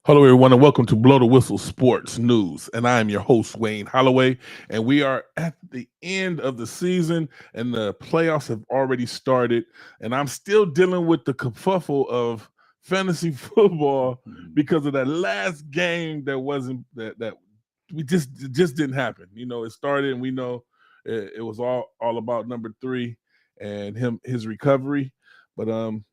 Hello, everyone, and welcome to Blow the Whistle Sports News. And I am your host, Wayne Holloway. And we are at the end of the season, and the playoffs have already started. And I'm still dealing with the kerfuffle of fantasy football because of that last game that wasn't that we just it just didn't happen. You know, it started, and we know it was all about number 3 and his recovery. But I'm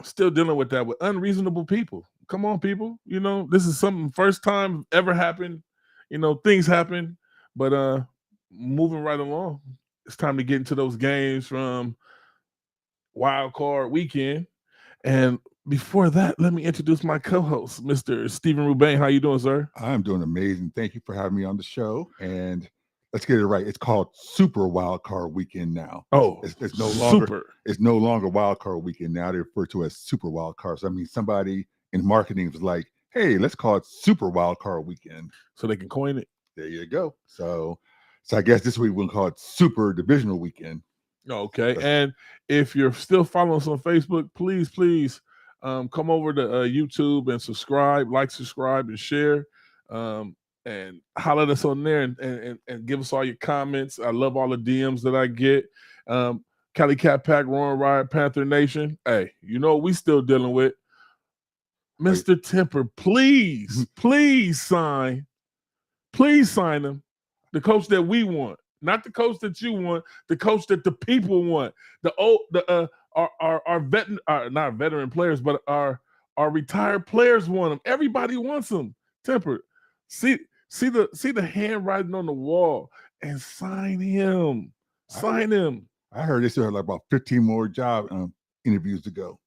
still dealing with that with unreasonable people. Come on, people. You know, this is something first time ever happened. You know, things happen, but moving right along. It's time to get into those games from wild card weekend. And before that, let me introduce my co-host, Mr. Steven Rubain. How you doing, sir? I'm doing amazing. Thank you for having me on the show. And let's get it right. It's called Super Wild Card Weekend now. Oh, it's no longer super. It's no longer Wild Card Weekend now. They refer to it as Super Wild Cards. I mean, somebody in marketing was like, "Hey, let's call it Super Wild Card Weekend," so they can coin it. There you go. So I guess this week we'll call it Super Divisional Weekend. Okay. And if you're still following us on Facebook, please come over to YouTube and subscribe, subscribe, and share. And holler at us on there and give us all your comments. I love all the DMs that I get. Cali Cat Pack, Roaring Riot, Panther Nation. Hey, you know what we still dealing with? Mr. Temper, please sign him. The coach that we want. Not the coach that you want, the coach that the people want. Not veteran players, but our retired players want them. Everybody wants them. Temper, see the handwriting on the wall and sign him. Sign him. I heard they still have like about 15 more job interviews to go.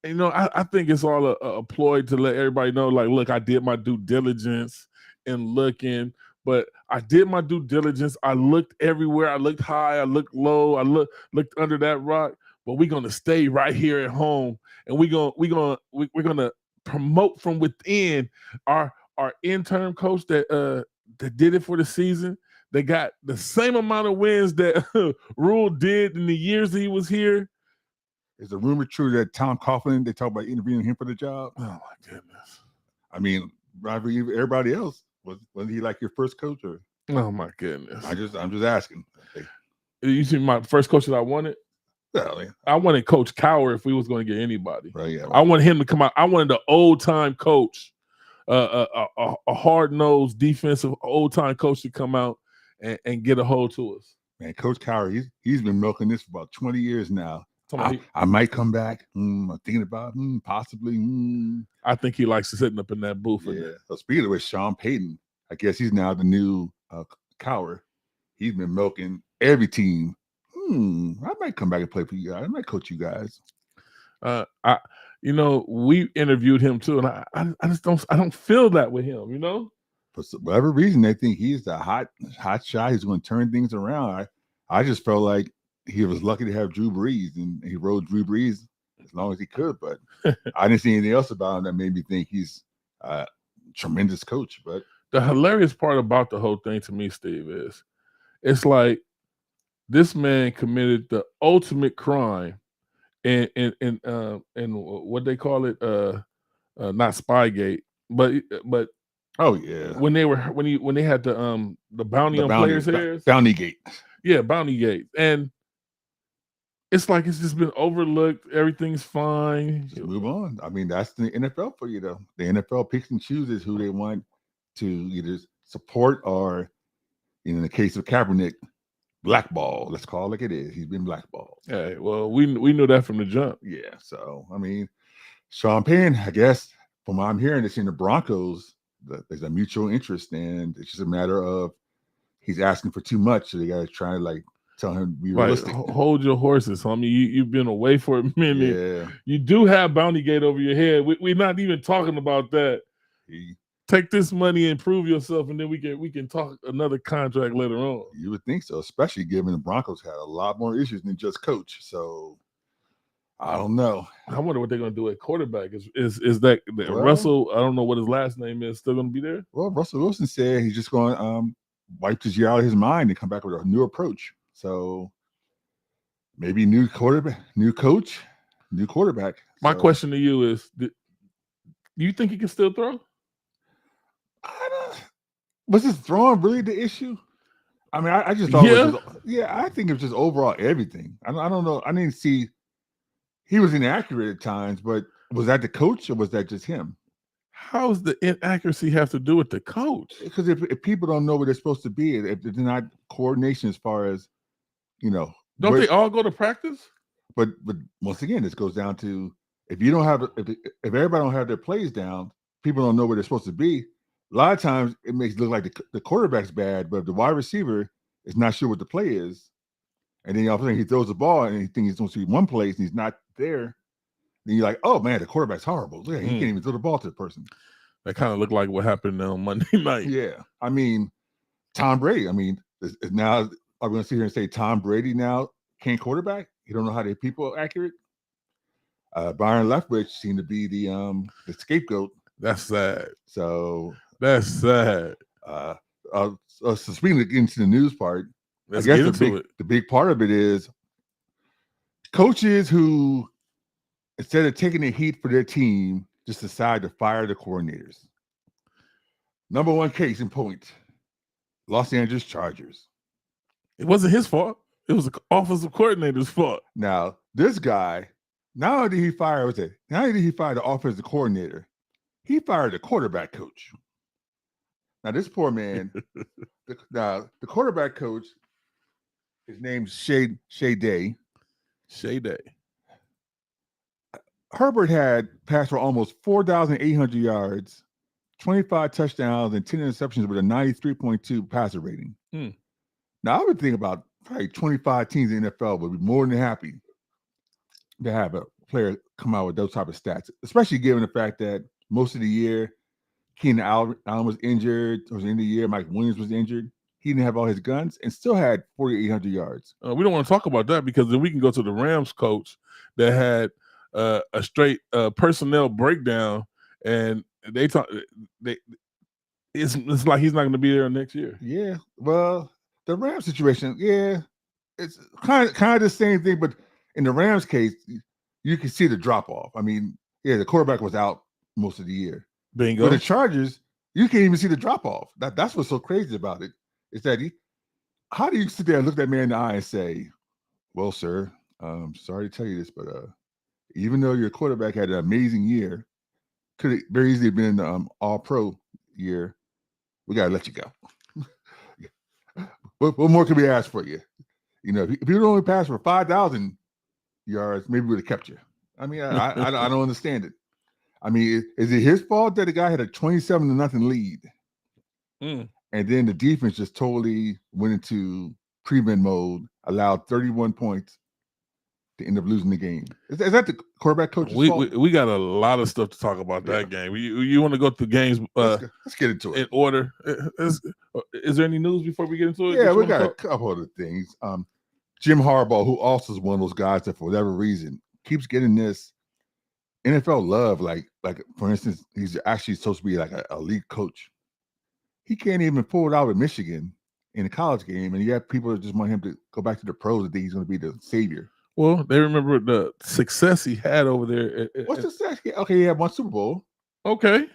You know, I think it's all a ploy to let everybody know, like, look, I did my due diligence in looking. But I did my due diligence. I looked everywhere. I looked high. I looked low. I looked under that rock. But we're gonna stay right here at home, and we're gonna promote from within. Our intern coach that did it for the season. They got the same amount of wins that Rule did in the years that he was here. Is the rumor true that Tom Coughlin, they talk about interviewing him for the job? Oh my goodness! I mean, everybody else. Was he like your first coach, or? Oh my goodness! I'm just asking. You see, my first coach that I wanted. Well, yeah. I wanted Coach Cowher if we was going to get anybody. Right, yeah. I wanted him to come out. I wanted the old time coach, a hard nosed defensive old time coach to come out and get a hold to us. Man, Coach Cowher, he's been milking this for about 20 years now. I might come back. I'm thinking about possibly. I think he likes sitting up in that booth. Yeah. So speaking of which, Sean Payton, I guess he's now the new Cowher. He's been milking every team. I might come back and play for you guys. I might coach you guys. We interviewed him too, and I just don't feel that with him. You know, for whatever reason, they think he's the hot shot. He's going to turn things around. I just felt like he was lucky to have Drew Brees, and he rode Drew Brees as long as he could. But I didn't see anything else about him that made me think he's a tremendous coach. But the hilarious part about the whole thing to me, Steve, is it's like this man committed the ultimate crime in what they call it, not Spygate, but oh yeah, when they had the bounty on players' hairs, Bounty Gate, yeah, Bounty Gate, and it's like it's just been overlooked. Everything's fine. Just move on. I mean, that's the NFL for you, though. The NFL picks and chooses who they want to either support or, in the case of Kaepernick, blackball. Let's call it like it is. He's been blackballed. Hey, well, we knew that from the jump. Yeah. So I mean, Sean Payton, I guess from what I'm hearing, it's in the Broncos. There's a mutual interest, and it's just a matter of he's asking for too much, so they got to try to tell him to be realistic. Hold your horses, homie. You've been away for a minute. Yeah. You do have Bounty Gate over your head. We're not even talking about that. Take this money and prove yourself, and then we can talk another contract later on. You would think so, especially given the Broncos had a lot more issues than just coach. So I don't know. I wonder what they're going to do at quarterback. Is that Russell? I don't know what his last name is. Still going to be there? Well, Russell Wilson said he's just going to wipe this year out of his mind and come back with a new approach. So maybe new quarterback, new coach, new quarterback. My question to you is: You think he can still throw? Was his throwing really the issue? I mean, I just thought it was just, I think it was just overall everything. I don't know. I didn't see he was inaccurate at times, but was that the coach or was that just him? How does the inaccuracy have to do with the coach? Because if people don't know where they're supposed to be, if they're not coordination as far as, don't they all go to practice? But once again, this goes down to if you don't have if everybody don't have their plays down, people don't know where they're supposed to be. A lot of times it makes it look like the quarterback's bad, but if the wide receiver is not sure what the play is, and then all of a sudden he throws the ball and he thinks he's supposed to be one place and he's not there, then you're like, oh man, the quarterback's horrible. Yeah, he can't even throw the ball to the person. That kind of looked like what happened on Monday night. Yeah. I mean, Tom Brady, now are we going to sit here and say Tom Brady now can't quarterback? You don't know how to hit people accurate? Byron Leftwich seemed to be the scapegoat. That's sad. So that's sad. So speaking of into the news part, let's get into it. The big part of it is coaches who, instead of taking the heat for their team, just decide to fire the coordinators. Number one case in point, Los Angeles Chargers. It wasn't his fault. It was the offensive coordinator's fault. Now, this guy, not only did he fire the offensive coordinator, he fired the quarterback coach. Now, this poor man, the quarterback coach, his name's Shea Day. Shea Day. Herbert had passed for almost 4,800 yards, 25 touchdowns, and 10 interceptions with a 93.2 passer rating. Now, I would think about probably 25 teams in the NFL would be more than happy to have a player come out with those type of stats, especially given the fact that most of the year, Keenan Allen was injured. Towards the end of the year, Mike Williams was injured. He didn't have all his guns and still had 4,800 yards. We don't want to talk about that because then we can go to the Rams coach that had a straight personnel breakdown, and it's like he's not going to be there next year. Yeah, well, the Rams situation, it's kind of the same thing, but in the Rams case, you can see the drop off. I mean, the quarterback was out most of the year. Bingo. But the Chargers, you can't even see the drop off. That's what's so crazy about it. Is that how do you sit there and look that man in the eye and say, "Well, sir, sorry to tell you this, but even though your quarterback had an amazing year, could have very easily been in the All-Pro year, we gotta let you go." What more can we ask for you? If you only pass for 5,000 yards, maybe we'd have kept you. I mean, I don't understand it. I mean, is it his fault that the guy had a 27-0 lead? And then the defense just totally went into prevent mode, allowed 31 points to end up losing the game. Is that the quarterback coach's fault? We got a lot of stuff to talk about that game. You want to go through games? Let's get into it in order. Is there any news before we get into it? Yeah, we got a couple of things. Jim Harbaugh, who also is one of those guys that for whatever reason keeps getting this NFL love. Like for instance, he's actually supposed to be like a elite coach. He can't even pull it out with Michigan in a college game, and you have people that just want him to go back to the pros and think he's going to be the savior. Well, they remember the success he had over there. What's success? Okay, he had one Super Bowl. Okay.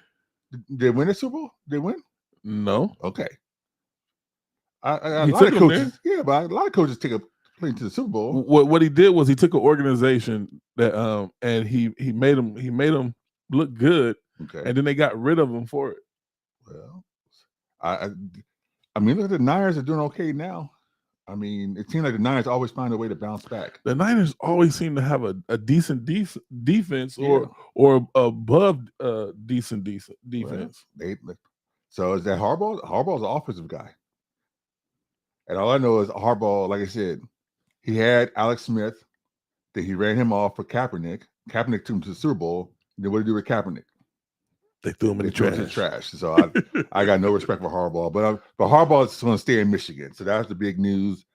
Did they win a Super Bowl? Did they win? No. Okay. A lot of coaches, but a lot of coaches take a plane to the Super Bowl. What he did was he took an organization that and he made them look good, and then they got rid of him for it. Well, I mean, look at the Niners are doing okay now. I mean, it seems like the Niners always find a way to bounce back. The Niners always seem to have a decent defense or above decent defense. Well, so is that Harbaugh? Harbaugh's an offensive guy. And all I know is Harbaugh, like I said, he had Alex Smith, that he ran him off for Kaepernick. Kaepernick took him to the Super Bowl. Then what did he do with Kaepernick? They threw him in the trash. So I got no respect for Harbaugh. But Harbaugh is going to stay in Michigan. So that's the big news.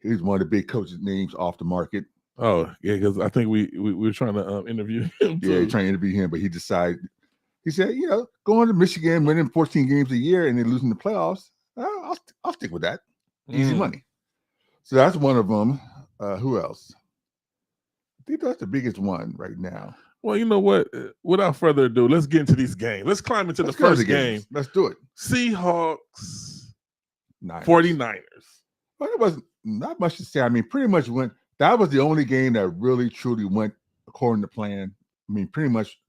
He's one of the big coaches' names off the market. Oh, yeah, because I think we were trying to interview him. Yeah, he's trying to interview him, but he decided, he said, going to Michigan, winning 14 games a year and then losing the playoffs, I'll stick with that. Easy money. So that's one of them. Who else? think that's the biggest one right now. Well, you know what? Without further ado, let's get into these games. Let's climb into Let's the go to first the game. games. Let's do it. Seahawks, Niners. 49ers. Well, it wasn't not much to say. I mean, pretty much went. That was the only game that really truly went according to plan. I mean, pretty much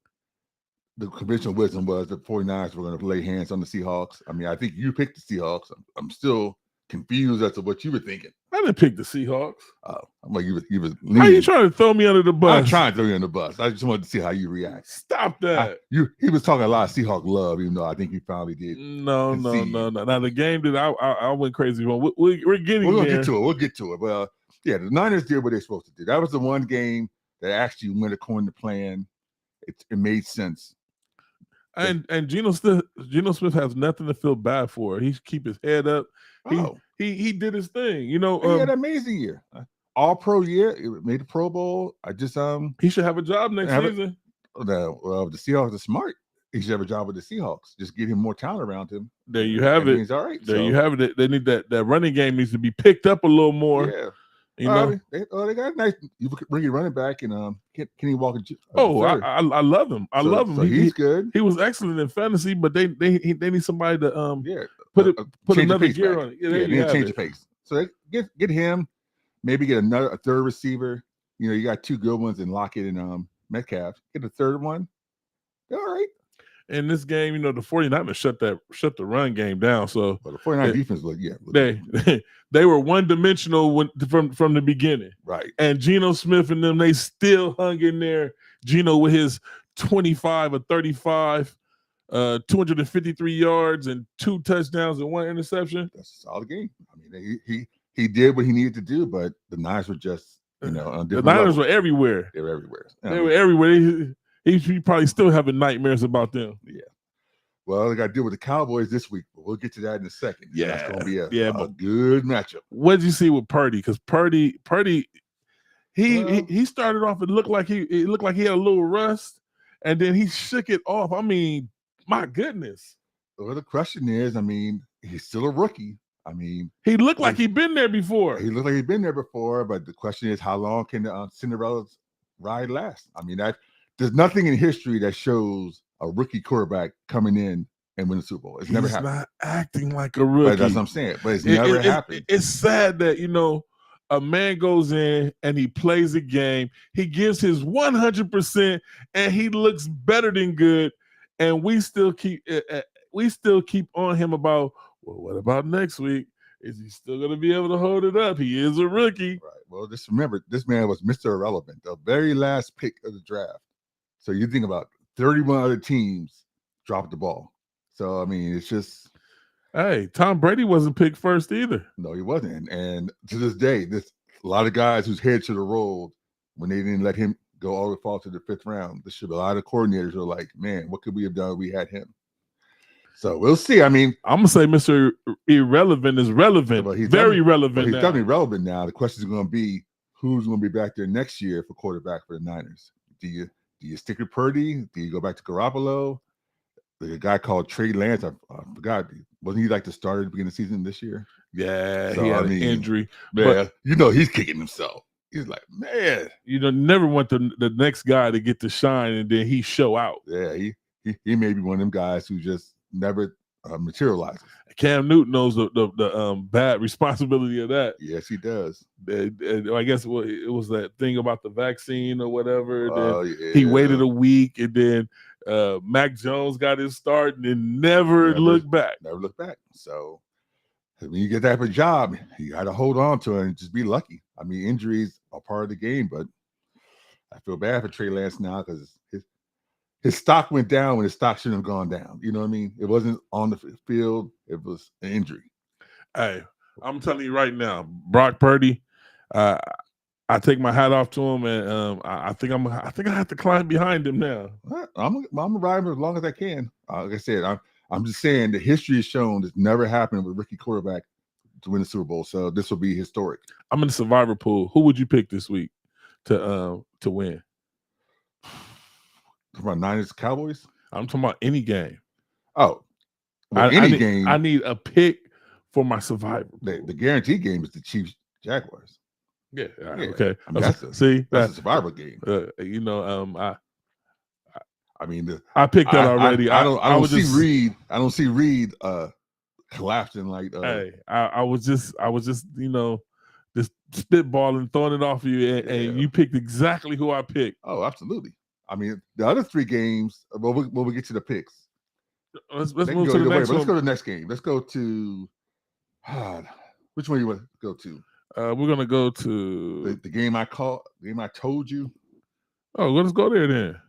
the conventional wisdom was the 49ers were going to lay hands on the Seahawks. I mean, I think you picked the Seahawks. I'm still confused as to what you were thinking. I didn't pick the Seahawks. I'm like, you was How are you trying to throw me under the bus? I'm trying to throw you under the bus. I just wanted to see how you react. Stop that. He was talking a lot of Seahawk love, even though I think he finally did. No. Now the game that I went crazy on. We're getting We'll there. get to it. We'll get to it. Well, yeah, the Niners did what they're supposed to do. That was the one game that actually went according to plan. It made sense. And Geno Smith has nothing to feel bad for. He keep his head up. He did his thing. You know, he had an amazing year. All-Pro year. It made the Pro Bowl. He should have a job next season. The Seahawks are smart. He should have a job with the Seahawks. Just get him more talent around him. There you have it. He's all right. There you have it. They need that running game needs to be picked up a little more. Yeah. You know, they got a nice. You bring your running back and Kenny Walker. I love him. I love him. So he's good. He was excellent in fantasy, but they need somebody to put another gear on it. Yeah, change the pace. So get him. Maybe get a third receiver. You know, you got two good ones in Lockett and Metcalf. Get a third one. All right. In this game, you know, the 49ers shut the run game down. So the 49ers defense they were one-dimensional from the beginning. Right. And Geno Smith and them, they still hung in there. Geno with his 25 or 35, 253 yards and 2 touchdowns and 1 interception. That's a solid game. I mean, he did what he needed to do, but the Niners were just, you know, on different the Niners levels. were everywhere. They were everywhere. They were everywhere. He probably still having nightmares about them. Yeah. Well, they got to deal with the Cowboys this week, but we'll get to that in a second. Yeah. That's going to be a good matchup. What did you see with Purdy? Because Purdy, he started off. It looked like he had a little rust, and then he shook it off. I mean, my goodness. Well, the question is, I mean, he's still a rookie. I mean, he looked like he'd been there before. He looked like he'd been there before, but the question is, how long can the Cinderella's ride last? I mean, there's nothing in history that shows a rookie quarterback coming in and win the Super Bowl. It's never happened. He's not acting like a rookie. But that's what I'm saying. But it's never happened. It's sad that, you know, a man goes in and he plays a game. He gives his 100% and he looks better than good. And we still keep on him about, well, what about next week? Is he still going to be able to hold it up? He is a rookie. Right. Well, just remember, this man was Mr. Irrelevant, the very last pick of the draft. So you think about 31 other teams dropped the ball. So, I mean, it's just. Hey, Tom Brady wasn't picked first either. No, he wasn't. And to this day, a lot of guys whose heads should have rolled when they didn't let him go all the way fall to the 5th round. There should be a lot of coordinators who are like, man, what could we have done if we had him? So we'll see. I mean, I'm gonna say Mr. Irrelevant is relevant. Well, he's very relevant. He's definitely relevant now. The question is going to be who's going to be back there next year for quarterback for the Niners. Do you stick with Purdy? Do you go back to Garoppolo? The guy called Trey Lance, I forgot. Wasn't he like the starter at the beginning of the season this year? Yeah, so, he had an injury. Man, but, you know, he's kicking himself. He's like, man. You know, never want the next guy to get to shine and then he show out. Yeah, he may be one of them guys who just never materializes. Cam Newton knows the bad responsibility of that. Yes, he does. I guess it was that thing about the vaccine or whatever. He waited a week, and then Mac Jones got his start and then never looked back. Never looked back. So when you get that type of job, you got to hold on to it and just be lucky. I mean, injuries are part of the game, but I feel bad for Trey Lance now because his stock went down when his stock shouldn't have gone down. You know what I mean? It wasn't on the field. It was an injury. Hey, I'm telling you right now, Brock Purdy, I take my hat off to him, and I think I have to climb behind him now. I'm gonna ride him as long as I can. Like I said, I'm just saying the history has shown this never happened with a rookie quarterback to win the Super Bowl. So this will be historic. I'm in the survivor pool. Who would you pick this week to win? About Niners Cowboys? I'm talking about any game. Oh, well, game. I need a pick for my survivor. The guaranteed game is the Chiefs Jaguars. Yeah. Yeah. Okay. I mean, that's a survivor game. You know, I mean, I picked that already. I don't see Reed collapsing like. Hey, I was just you know, just spitballing, throwing it off you, and you picked exactly who I picked. Oh, absolutely. I mean, the other 3 games. When we get to the picks, let's move to the next one. Let's go to the next game. Let's go to which one you want to go to? We're gonna go to the game I told you. Oh, let's go there then.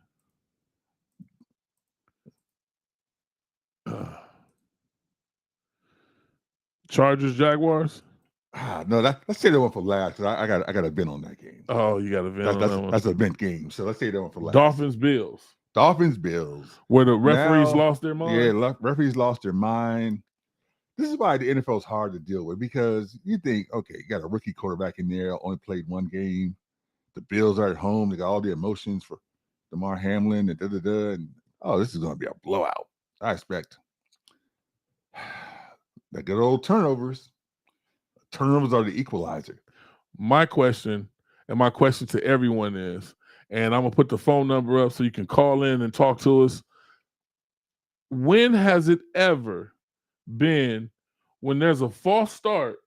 Chargers, Jaguars. No, let's say that one for last. I got a vent on that game. Oh, you got a vent on that one. That's a vent game. So let's say that one for last. Dolphins, Bills. Where the referees lost their mind. Yeah, referees lost their mind. This is why the NFL is hard to deal with, because you think, okay, you got a rookie quarterback in there, only played 1 game. The Bills are at home. They got all the emotions for DeMar Hamlin and and this is going to be a blowout. I expect the good old turnovers. Turnovers are the equalizer. My question to everyone is, and I'm going to put the phone number up so you can call in and talk to us. When has it ever been, when there's a false start,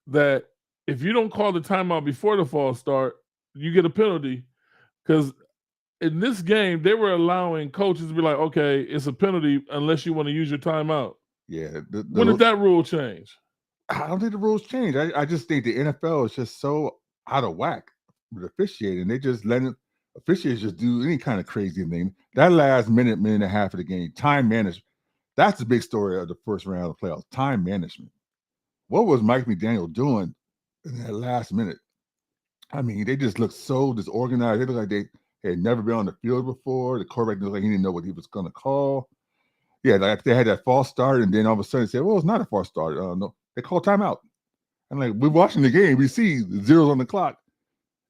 that if you don't call the timeout before the false start, you get a penalty? Because in this game, they were allowing coaches to be like, okay, it's a penalty unless you want to use your timeout. Yeah. When did that rule change? I don't think the rules change. I just think the NFL is just so out of whack with officiating. They just letting officiators just do any kind of crazy thing. That last minute and a half of the game, time management. That's the big story of the first round of the playoffs. Time management. What was Mike McDaniel doing in that last minute? I mean, they just looked so disorganized. They looked like they had never been on the field before. The quarterback looked like he didn't know what he was going to call. Yeah, like they had that false start, and then all of a sudden they said, well, it's not a false start. No, they called timeout. I'm like, we're watching the game. We see the zeros on the clock,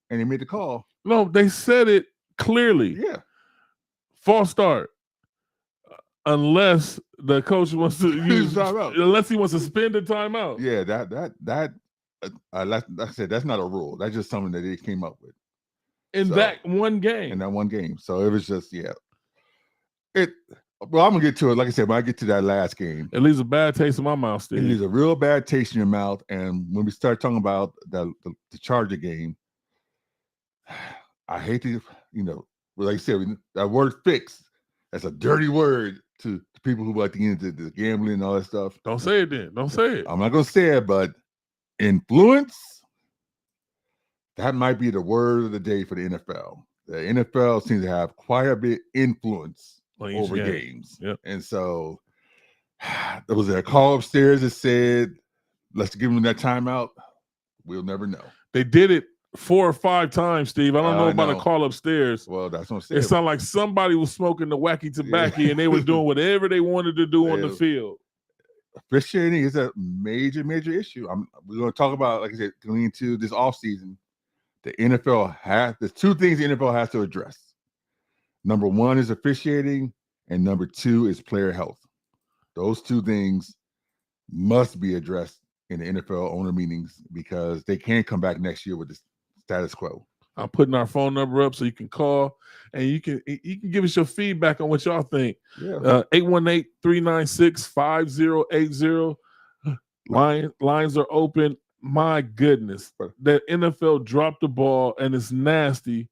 and they made the call. No, they said it clearly. Yeah. False start. Unless the coach wants to use timeout. Unless he wants to spend a timeout. Yeah, like I said, that's not a rule. That's just something that they came up with. In that one game. So it was just, yeah. Well, I'm gonna get to it. Like I said, when I get to that last game, it leaves a bad taste in my mouth, Steve. It leaves a real bad taste in your mouth. And when we start talking about the Charger game, I hate to, like I said, that word "fix." That's a dirty word to people who like to get into the gambling and all that stuff. Don't say it then. Don't say it. I'm not gonna say it, but influence. That might be the word of the day for the NFL. The NFL seems to have quite a bit influence over games. Yep. And so there was a call upstairs that said, let's give them that timeout. We'll never know. They did it 4 or 5 times, Steve. I don't know about a call upstairs. Well, that's what I'm saying. It sounded like somebody was smoking the wacky tobacco and they were doing whatever they wanted to do on the field. Officiating is a major, major issue. We're going to talk about, like I said, going into this offseason. The NFL there's 2 things the NFL has to address. Number 1 is officiating, and number 2 is player health. Those 2 things must be addressed in the NFL owner meetings, because they can't come back next year with the status quo. I'm putting our phone number up so you can call and you can give us your feedback on what y'all think. Yeah. 818-396-5080. Lines are open. My goodness, the NFL dropped the ball and it's nasty.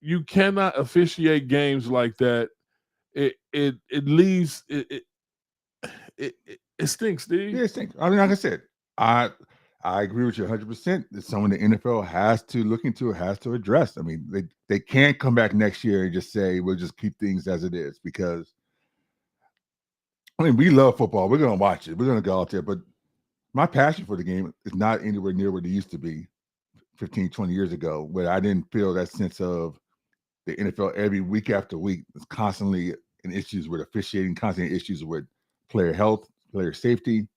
You cannot officiate games like that. It leaves it stinks, Steve. Yeah, it stinks. I mean, like I said, I agree with you 100%. It's something the NFL has to look into, has to address. I mean, they can't come back next year and just say we'll just keep things as it is, because I mean, we love football. We're gonna watch it. We're gonna go out there, but my passion for the game is not anywhere near what it used to be 15, 20 years ago, where I didn't feel that sense of the NFL every week after week. It's constantly in issues with officiating, constantly issues with player health, player safety.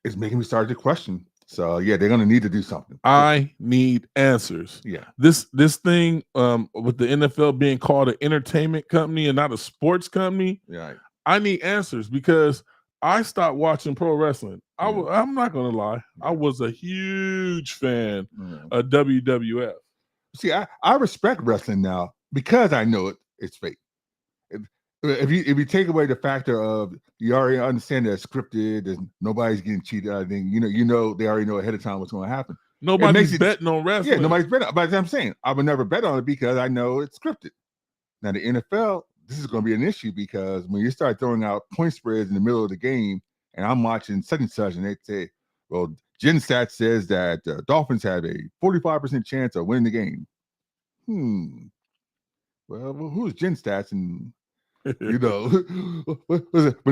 It's making me start to question. So yeah, they're going to need to do something. I need answers. Yeah. This thing with the NFL being called an entertainment company and not a sports company. Yeah. I need answers, because I stopped watching pro wrestling. Yeah. I'm not gonna lie. Yeah. I was a huge fan of WWF. See, I respect wrestling now because I know it's fake. If you take away the factor of you already understand that it's scripted and nobody's getting cheated, I think you know they already know ahead of time what's going to happen. Nobody's betting on wrestling. Yeah, nobody's betting. But I'm saying I would never bet on it because I know it's scripted. Now the NFL, this is going to be an issue because when you start throwing out point spreads in the middle of the game, and I'm watching such and such, and they say, "Well, GenStat says that Dolphins have a 45% chance of winning the game." Well, who's GenStats? And when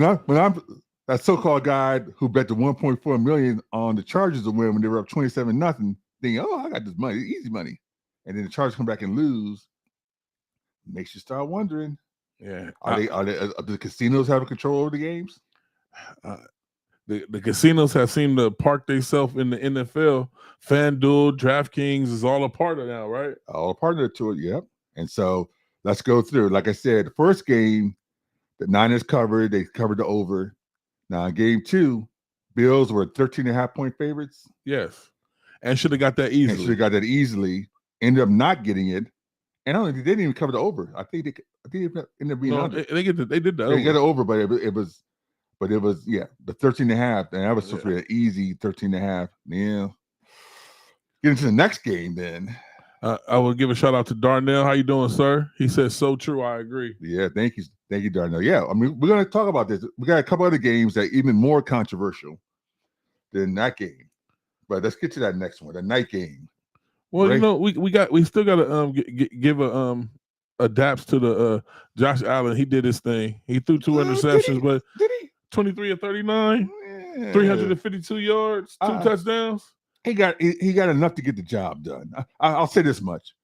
I'm that so-called guy who bet the 1.4 million on the Chargers to win when they were up 27-0, thinking, "Oh, I got this money, easy money," and then the Chargers come back and lose. Makes you start wondering. Yeah, are the casinos having control over the games? The casinos have seemed to park themselves in the NFL. FanDuel, DraftKings is all a part of now, right? All a part of it to it, yep. And so let's go through. Like I said, the first game, the Niners covered. They covered the over. Now, in game 2, Bills were 13.5 point favorites. Yes, and should have got that easily. Ended up not getting it. And I don't think they didn't even cover the over. I think they ended up being under. They did the over. They got it over, but it was the 13.5, and that was supposed to be an easy 13.5. Yeah. Get into the next game then. I will give a shout out to Darnell. How you doing, sir? He says so true. I agree. Yeah, thank you, Darnell. Yeah, I mean, we're going to talk about this. We got a couple other games that are even more controversial than that game, but let's get to that next one, the night game. Well, right? we still got to give a daps to the Josh Allen. He did his thing. He threw 2 interceptions, but did he? 23 of 39, 352 yards, 2 touchdowns. He got enough to get the job done. I'll say this much.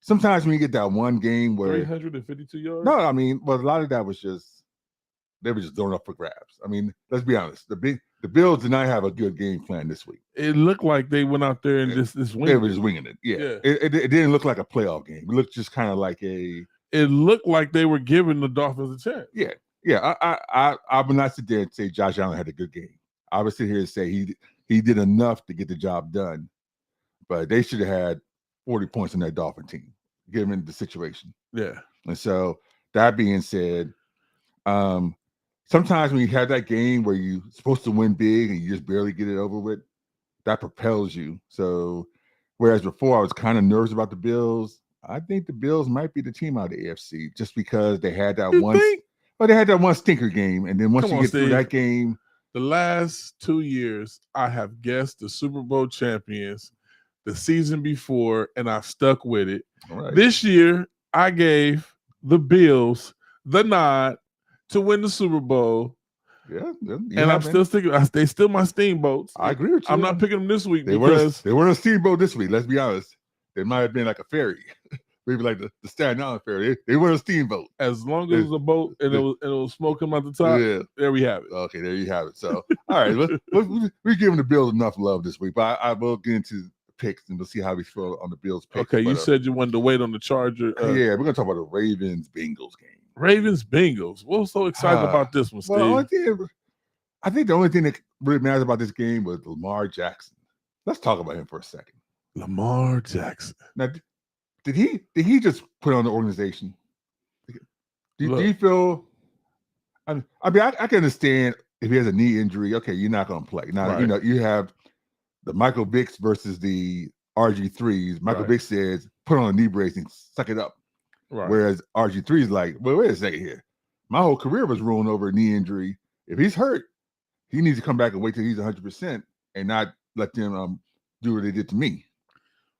Sometimes when you get that one game where 352 yards. No, I mean, well, a lot of that was they were just throwing up for grabs. I mean, let's be honest. The Bills did not have a good game plan this week. It looked like they went out there and just winged they were just winging it. Yeah. It didn't look like a playoff game. It looked just kind of like it looked like they were giving the Dolphins a chance. Yeah. Yeah. I would not sit there and say Josh Allen had a good game. I would sit here and say he did enough to get the job done, but they should have had 40 points on that Dolphin team, given the situation. Yeah. And so that being said, sometimes when you have that game where you're supposed to win big and you just barely get it over with, that propels you. So whereas before I was kind of nervous about the Bills, I think the Bills might be the team out of the AFC just because they had that they had that one stinker game. And then once you get through that game. The last 2 years, I have guessed the Super Bowl champions the season before, and I've stuck with it. Right. This year, I gave the Bills the nod to win the Super Bowl. Yeah, and I'm still sticking. They still my steamboats. I agree with you. I'm not picking them this week they weren't a steamboat this week. Let's be honest. They might have been like a ferry, maybe like the Staten Island ferry. They weren't a steamboat. As long as it was a boat and it was smoking at the top. Yeah, there we have it. Okay, there you have it. So all right, we're giving the Bills enough love this week, but I will get into picks and we'll see how we feel on the Bills picks. Okay, you said you wanted to wait on the Charger. Yeah, we're gonna talk about the Ravens-Bengals game. Ravens-Bengals. We're so excited about this one, Steve. Well, I think the only thing that really matters about this game was Lamar Jackson. Let's talk about him for a second. Lamar Jackson. Now, did he just put on the organization? Do you feel? I mean, I can understand if he has a knee injury. Okay, you're not going to play. Now, right. You have the Michael Vick's versus the RG3s. Michael Vick says, put on a knee brace and suck it up. Right. Whereas RG3 is like, well, wait a second here. My whole career was ruined over a knee injury. If he's hurt, he needs to come back and wait till he's 100% and not let them do what they did to me.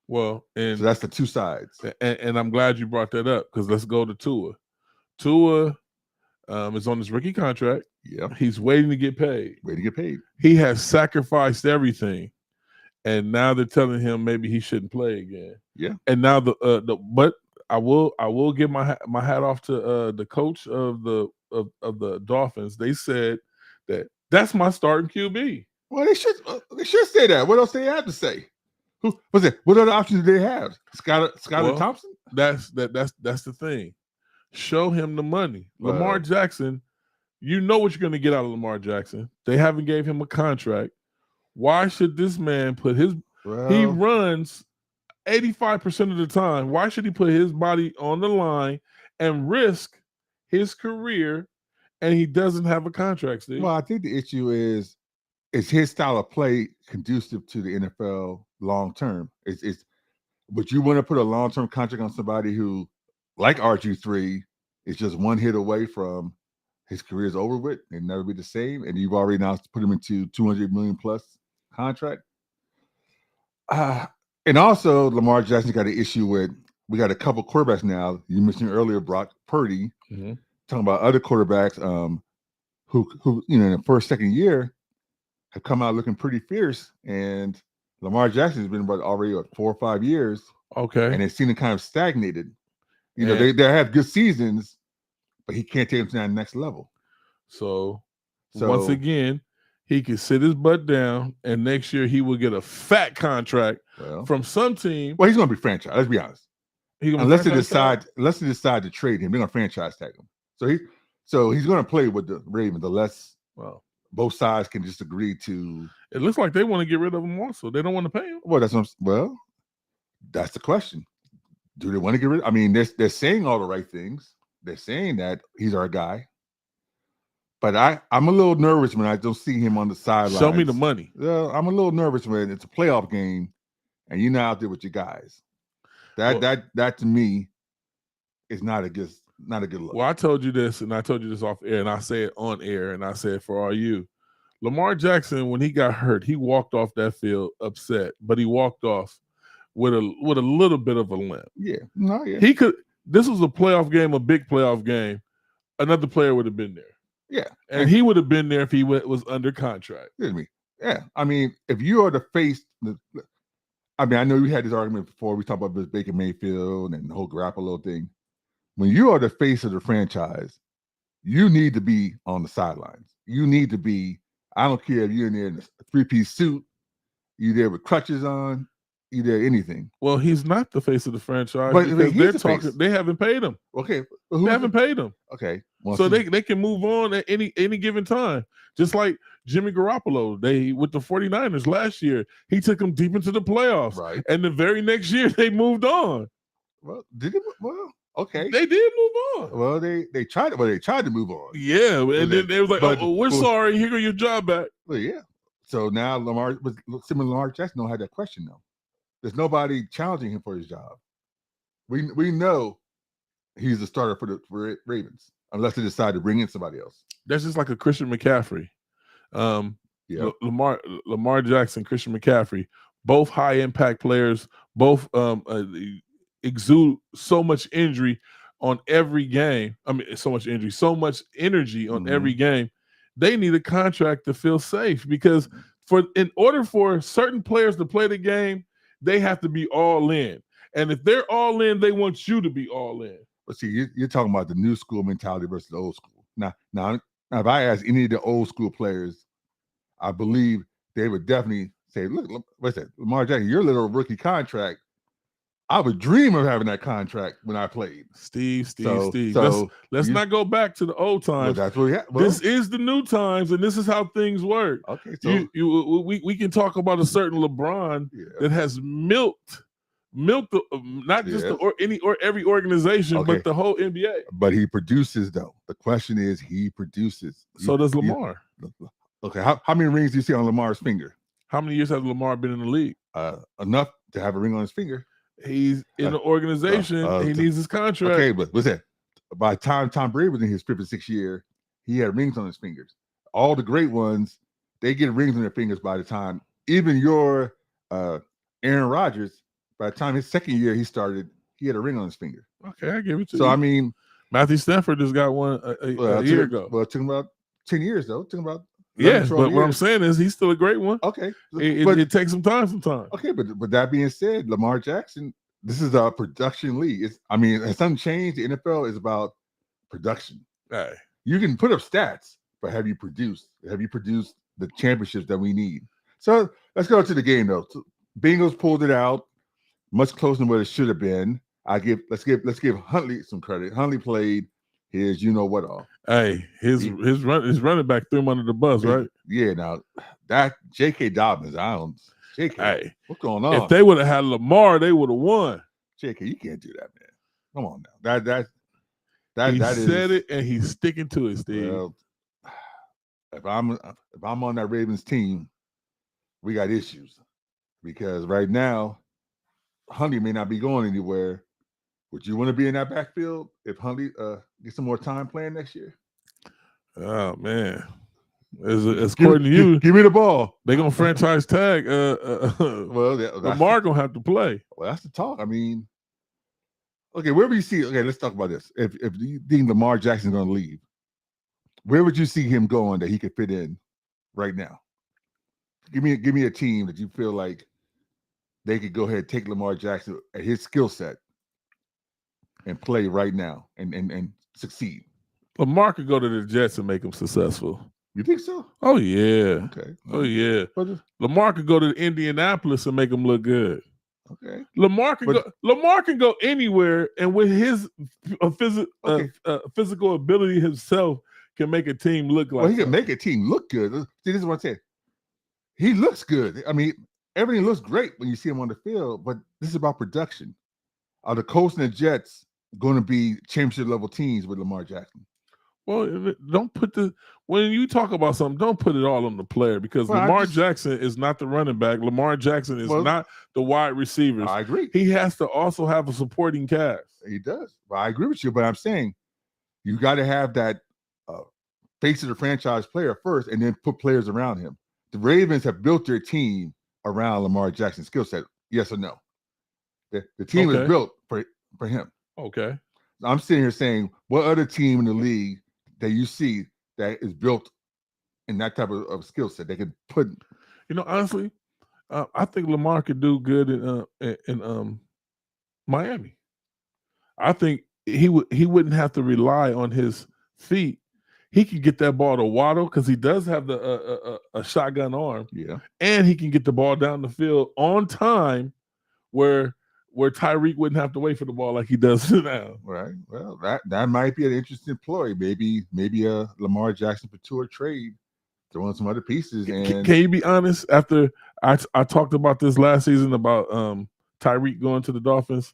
Well, and so that's the two sides. And I'm glad you brought that up because let's go to Tua. Tua is on his rookie contract. Yeah. He's waiting to get paid. He has sacrificed everything. And now they're telling him maybe he shouldn't play again. Yeah. And now but I will give my hat off to the coach of the Dolphins. They said that's my starting QB. Well, they should say that. What else do they have to say? Who was it? What other options do they have? Skylar Thompson? That's the thing. Show him the money. Lamar Jackson You know what you're going to get out of Lamar Jackson. They haven't gave him a contract. Why should this man put his he runs 85% of the time. Why should he put his body on the line and risk his career and he doesn't have a contract, Steve? Well, I think the issue is his style of play conducive to the NFL long term? But you want to put a long term contract on somebody who, like RG3, is just one hit away from his career is over with and never be the same, and you've already now put him into $200 million plus contract. And also Lamar Jackson got an issue with. We got a couple quarterbacks now. You mentioned earlier Brock Purdy, talking about other quarterbacks who in the first, second year have come out looking pretty fierce, and Lamar Jackson has been about already 4 or 5 years. Okay. And it seemed to kind of stagnated. They have good seasons, but he can't take them to that next level. So once again, he can sit his butt down, and next year he will get a fat contract from some team. Well, he's going to be franchised. Let's be honest. Unless they decide to trade him, they're going to franchise tag him. So he's going to play with the Ravens unless both sides can just agree to. It looks like they want to get rid of him also. They don't want to pay him. Well, that's the question. Do they want to get rid of? I mean, they're saying all the right things. They're saying that he's our guy. But I'm a little nervous when I don't see him on the sidelines. Show me the money. I'm a little nervous when it's a playoff game and you're not out there with your guys. That to me is not a good look. Well, I told you this, and I told you this off air, and I say it on air, and I say it for all you. Lamar Jackson, when he got hurt, he walked off that field upset, but he walked off with a little bit of a limp. Yeah. No, yeah. He could. This was a playoff game, a big playoff game. Another player would have been there. Yeah. And he would have been there if he was under contract. Yeah. I mean, if you are the face, I know we had this argument before. We talked about Baker Mayfield and the whole Garoppolo thing. When you are the face of the franchise, you need to be on the sidelines. You need to be, I don't care if you're in there in a 3-piece suit, you there with crutches on, you there anything. Well, he's not the face of the franchise, but because they're talking. They haven't paid him. Okay, they haven't paid him. Okay, so they can move on at any given time. Just like Jimmy Garoppolo, with the 49ers last year, he took them deep into the playoffs. Right, and the very next year they moved on. Well, did it? Well, okay, they did move on. Well, they tried it. Well, they tried to move on. Yeah, and then they was like, we're sorry. Here go your job back. Well, yeah. So now Lamar Jackson don't have that question though. There's nobody challenging him for his job. We know he's the starter for Ravens, unless they decide to bring in somebody else. That's just like a Christian McCaffrey. Lamar Jackson, Christian McCaffrey, both high impact players, both exude so much injury on every game. I mean, so much injury, so much energy on every game. They need a contract to feel safe, because in order for certain players to play the game, they have to be all in. And if they're all in, they want you to be all in. But see, you're talking about the new school mentality versus the old school. Now, if I ask any of the old school players, I believe they would definitely say, look, what's that? Lamar Jackson, your little rookie contract, I would dream of having that contract when I played. Steve. So let's not go back to the old times. Well, that's what this is the new times, and this is how things work. Okay, so we can talk about a certain LeBron that has milked not just every organization, but the whole NBA. But he produces, though. The question is, he produces. So does Lamar. Okay, how many rings do you see on Lamar's finger? How many years has Lamar been in the league? Enough to have a ring on his finger. He's in the organization. He needs his contract. Okay, but what's that? By the time Tom Brady was in his 56th year, he had rings on his fingers. All the great ones, they get rings on their fingers by the time. Even your Aaron Rodgers, by the time his second year he started, he had a ring on his finger. Okay, I give it to you. So, I mean, Matthew Stafford just got one a year ago. Well, it took him about 10 years, though. It took him about yes, but what I'm saying is he's still a great one. Okay. It takes some time sometimes. Okay, but that being said, Lamar Jackson, this is a production league. Has something changed? The NFL is about production. Hey. You can put up stats, but have you produced? Have you produced the championships that we need? So let's go to the game, though. Bengals pulled it out, much closer than what it should have been. Let's give Huntley some credit. Huntley played his you know what all. Hey, his running back threw him under the bus, right? Yeah. Now that J.K. Dobbins, I don't. J.K. Hey, what's going on? if they would have had Lamar, they would have won. J.K. You can't do that, man. Come on now. He that said is, it, and he's sticking to it, Steve. Well, if I'm on that Ravens team, we got issues because right now, Huntley may not be going anywhere. Would you want to be in that backfield if Huntley gets some more time playing next year? Oh man, as according to you, give me the ball. They're gonna franchise tag. Well, Lamar gonna have to play. Well, that's the talk. I mean, okay, where would you see? Okay, let's talk about this. If you think Lamar Jackson's going to leave, where would you see him going that he could fit in right now? Give me a team that you feel like they could go ahead and take Lamar Jackson at his skill set and play right now and succeed. Lamar could go to the Jets and make him successful. You think so? Oh yeah. Okay. Oh yeah. Lamar could go to Indianapolis and make him look good. Okay. Lamar can go anywhere, and with his physical ability himself, can make a team look like. Well, he can make a team look good. See, this is what I'm saying. He looks good. I mean, everything looks great when you see him on the field, but this is about production. Are the Colts and the Jets going to be championship level teams with Lamar Jackson? Well, don't put when you talk about something, don't put it all on the player because Lamar Jackson is not the running back. Lamar Jackson is not the wide receivers. I agree. He has to also have a supporting cast. He does. Well, I agree with you, but I'm saying you got to have that face of the franchise player first and then put players around him. The Ravens have built their team around Lamar Jackson's skill set. Yes or no? The team is built for him. Okay. I'm sitting here saying, what other team in the league that you see that is built in that type of skill set they could put? Honestly, I think Lamar could do good in Miami. I think he wouldn't have to rely on his feet. He can get that ball to Waddle because he does have a shotgun arm. Yeah, and he can get the ball down the field on time, where Tyreek wouldn't have to wait for the ball like he does now. Right. Well, that might be an interesting ploy. Maybe a Lamar Jackson for tour trade, throw in some other pieces. And can you be honest? After I talked about this last season about Tyreek going to the Dolphins,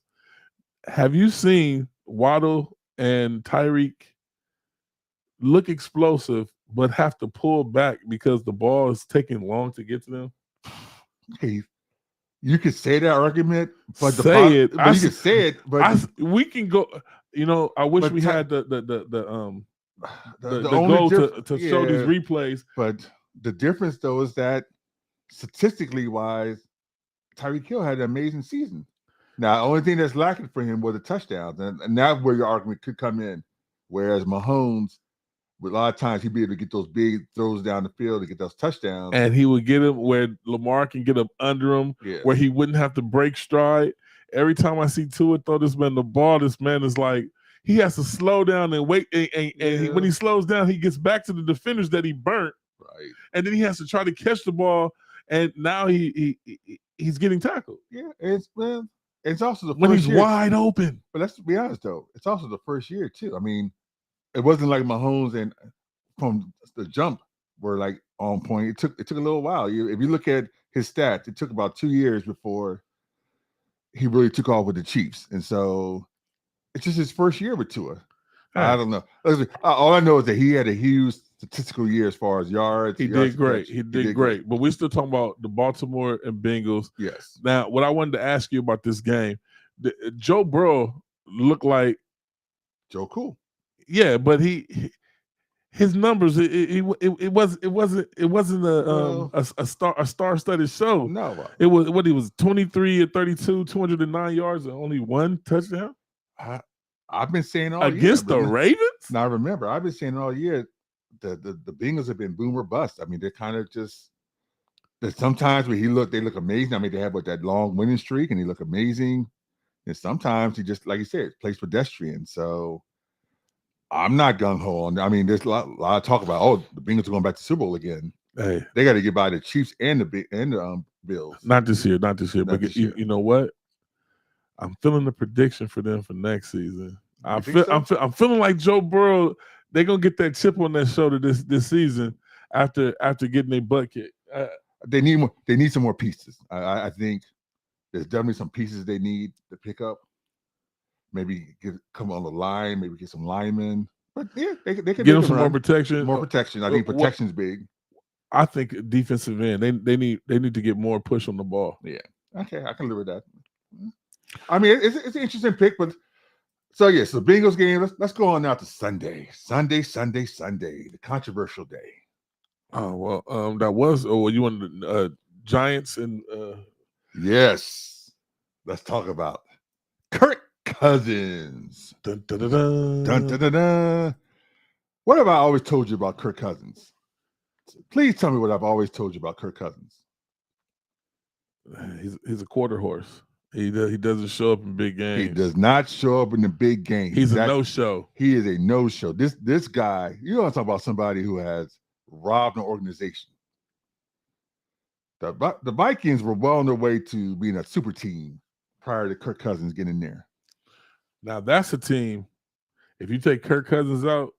have you seen Waddle and Tyreek look explosive but have to pull back because the ball is taking long to get to them? Okay. You could say that argument, but you can say it. But we can go. I wish we had the goal to show these replays. But the difference, though, is that statistically wise, Tyreek Hill had an amazing season. Now, the only thing that's lacking for him were the touchdowns, and that's where your argument could come in. Whereas Mahomes, a lot of times he'd be able to get those big throws down the field to get those touchdowns. And he would get him where Lamar can get up under him, where he wouldn't have to break stride. Every time I see Tua throw this man the ball, this man is like, he has to slow down and wait. And when he slows down, he gets back to the defenders that he burnt. Right. And then he has to try to catch the ball. And now he's getting tackled. Yeah. It's also the first when he's year. Wide open. But let's be honest, though. It's also the first year, too. I mean, it wasn't like Mahomes and from the jump were like on point. It took a little while. If you look at his stats, it took about 2 years before he really took off with the Chiefs. And so it's just his first year with Tua. I don't know. All I know is that he had a huge statistical year as far as yards. He did great. He did great. But we're still talking about the Baltimore and Bengals. Yes. Now, what I wanted to ask you about this game, Joe Burrow looked like Joe Cool. Yeah, but his numbers it wasn't a star-studded show. No, it was what he was 23 and 32, 209 yards and only one touchdown. I've been saying all against year, the Ravens. Now remember, I've been saying all year the Bengals have been boom or bust. I mean, they're kind of just. There's sometimes where they look amazing. I mean, they have that long winning streak and they look amazing, and sometimes he just, like you said, plays pedestrian. So. I'm not gung-ho on. I mean, there's a lot of talk about, the Bengals are going back to Super Bowl again. Hey, they got to get by the Chiefs and the Bills. Not this year. But you know what? I'm feeling the prediction for them for next season. I'm feeling like Joe Burrow. They're gonna get that chip on their shoulder this season after getting their butt kicked. They need more. They need some more pieces. I think there's definitely some pieces they need to pick up. Maybe come on the line. Maybe get some linemen. But yeah, they could get them some more protection. More protection. I think protection's big. I think defensive end. They need to get more push on the ball. Yeah. Okay, I can live with that. I mean, it's an interesting pick, but so yes, the Bengals game. Let's go on now to Sunday, the controversial day. Oh well, that was. Oh, you wanted the Giants and. Yes, let's talk about Kirk Cousins. Dun, dun, dun, dun. Dun, dun, dun, dun. What have I always told you about Kirk Cousins? Please tell me what I've always told you about Kirk Cousins. He's a quarter horse. He doesn't show up in big games. He does not show up in the big games. He's a no-show. He is a no-show. This guy, you want to talk about somebody who has robbed an organization. The Vikings were well on their way to being a super team prior to Kirk Cousins getting there. Now that's a team. If you take Kirk Cousins out,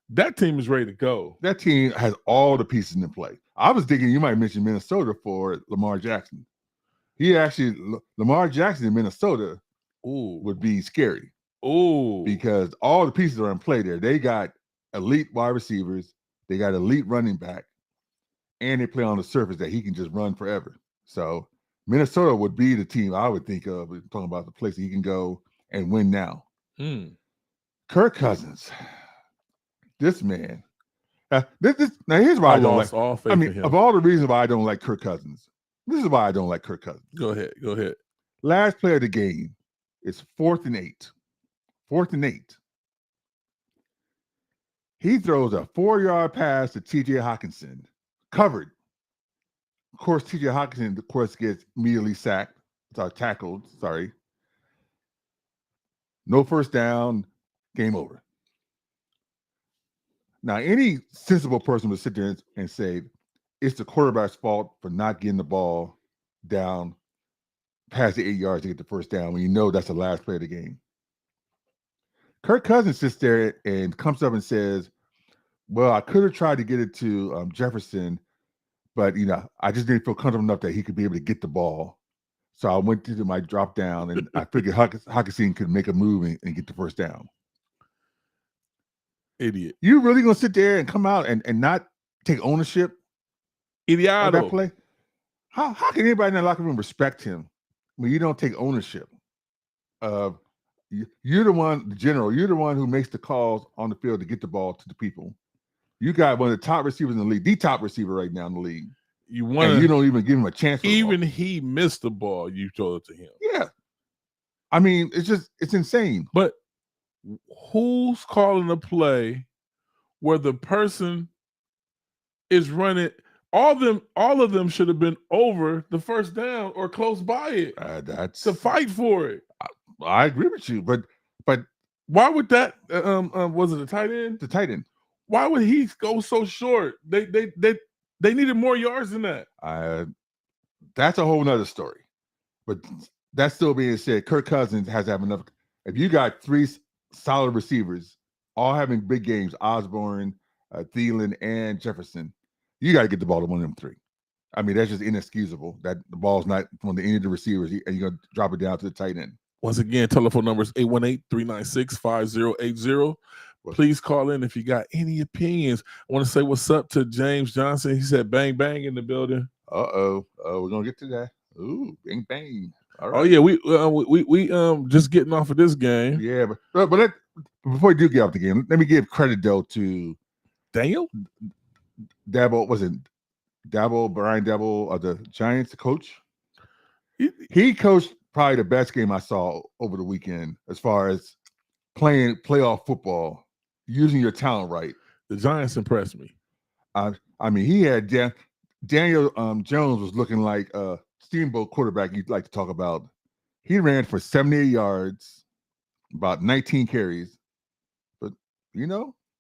that team is ready to go. That team has all the pieces in play. I was thinking you might mention Minnesota for Lamar Jackson. Lamar Jackson in Minnesota would be scary. Because all the pieces are in play there. They got elite wide receivers. They got elite running back. And they play on the surface that he can just run forever. So Minnesota would be the team I would think of talking about the place that he can go and win now. Kirk Cousins, this man. Now here's why I don't like. All faith in him. Of all the reasons why I don't like Kirk Cousins, this is why I don't like Kirk Cousins. Go ahead. Last play of the game is 4th and 8. 4th and 8. He throws a 4-yard pass to T.J. Hockenson. Covered. Of course, T.J. Hockenson, of course, gets immediately tackled. Sorry. No first down. Game over. Now, any sensible person would sit there and say, it's the quarterback's fault for not getting the ball down past the 8 yards to get the first down when you know that's the last play of the game. Kirk Cousins sits there and comes up and says, well, I could have tried to get it to Jefferson, but, I just didn't feel comfortable enough that he could be able to get the ball. So I went to my drop down, and I figured Hockenson could make a move and get the first down. Idiot. You really going to sit there and come out and not take ownership Idioto. of that play? How can anybody in that locker room respect him when you don't take ownership of you're the one, the general, you're the one who makes the calls on the field to get the ball to the people. You got one of the top receivers in the league, the top receiver right now in the league. You don't even give him a chance. Even he missed the ball. You throw it to him. Yeah. I mean, it's insane. But who's calling a play where the person is running? All of them should have been over the first down or close by it. That's to fight for it. I agree with you, but why would that? Was it a tight end? The tight end. Why would he go so short? They needed more yards than that. That's a whole nother story. But that still being said, Kirk Cousins has to have enough. If you got 3 solid receivers, all having big games, Osborne, Thielen, and Jefferson, you got to get the ball to one of them 3. I mean, that's just inexcusable that the ball's not from any of the receivers, and you're going to drop it down to the tight end. Once again, telephone number is 818-396-5080. Please call in if you got any opinions. I want to say what's up to James Johnson. He said bang, bang in the building. We're going to get to that. Ooh, bang, bang. All right. Oh, yeah, we just getting off of this game. Yeah, but before we do get off the game, let me give credit, though, to Daniel? Brian Dabble of the Giants, the coach. He coached probably the best game I saw over the weekend as far as playing playoff football, using your talent right. The Giants impressed me. I mean, he had Daniel Jones was looking like a steamboat quarterback you'd like to talk about. He ran for 78 yards, about 19 carries. But,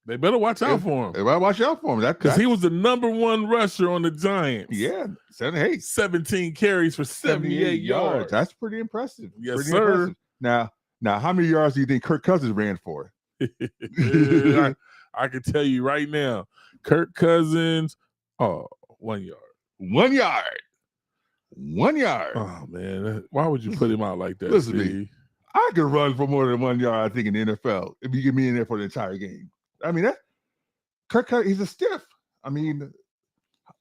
they better watch out for him. They better watch out for him. Because he was the number 1 rusher on the Giants. Yeah, 17 carries for 78 yards. That's pretty impressive. Yes, sir. Impressive. Now Now, how many yards do you think Kirk Cousins ran for? I can tell you right now, Kirk Cousins, 1 yard. 1 yard. 1 yard. Oh man, why would you put him out like that? Listen to Steve? me. I could run for more than 1 yard, I think, in the NFL if you get me in there for the entire game. I mean, Kirk Cousins, he's a stiff. I mean,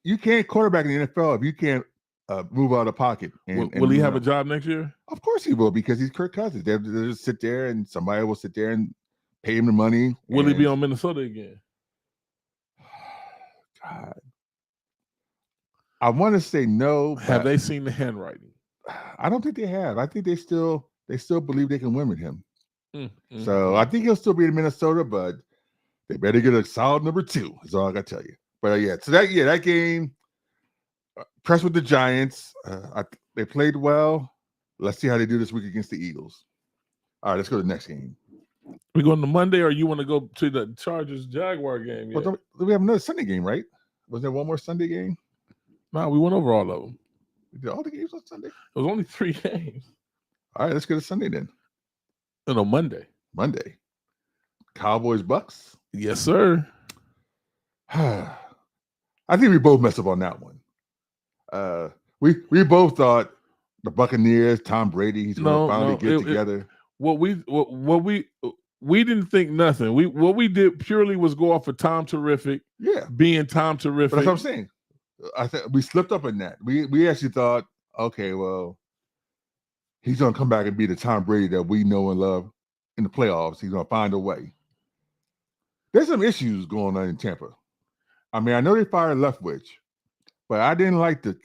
you can't quarterback in the NFL if you can't move out of the pocket. Will he have a job next year? Of course he will, because he's Kirk Cousins. They'll just sit there and somebody will sit there and pay him the money. Will he be on Minnesota again? God. I want to say no. Have they seen the handwriting? I don't think they have. I think they still believe they can win with him. So I think he'll still be in Minnesota, but they better get a solid number 2. Is all I got to tell you. But so that game, impressed with the Giants. They played well. Let's see how they do this week against the Eagles. All right, let's go to the next game. We going to Monday, or you want to go to the Chargers-Jaguar game? Yeah. Well, we have another Sunday game, right? Was there one more Sunday game? No, we went over all of them. We did all the games on Sunday? It was only 3 games. All right, let's go to Sunday then. No, Monday. Cowboys, Bucks? Yes, sir. I think we both messed up on that one. We both thought the Buccaneers, Tom Brady, he's going to finally get together. What we didn't think nothing. What we did purely was go off of Tom Terrific. Yeah, being Tom Terrific. But that's what I'm saying. I think we slipped up in that. We actually thought, okay, well, he's going to come back and be the Tom Brady that we know and love in the playoffs. He's going to find a way. There's some issues going on in Tampa. I mean, I know they fired Leftwich, but I didn't like the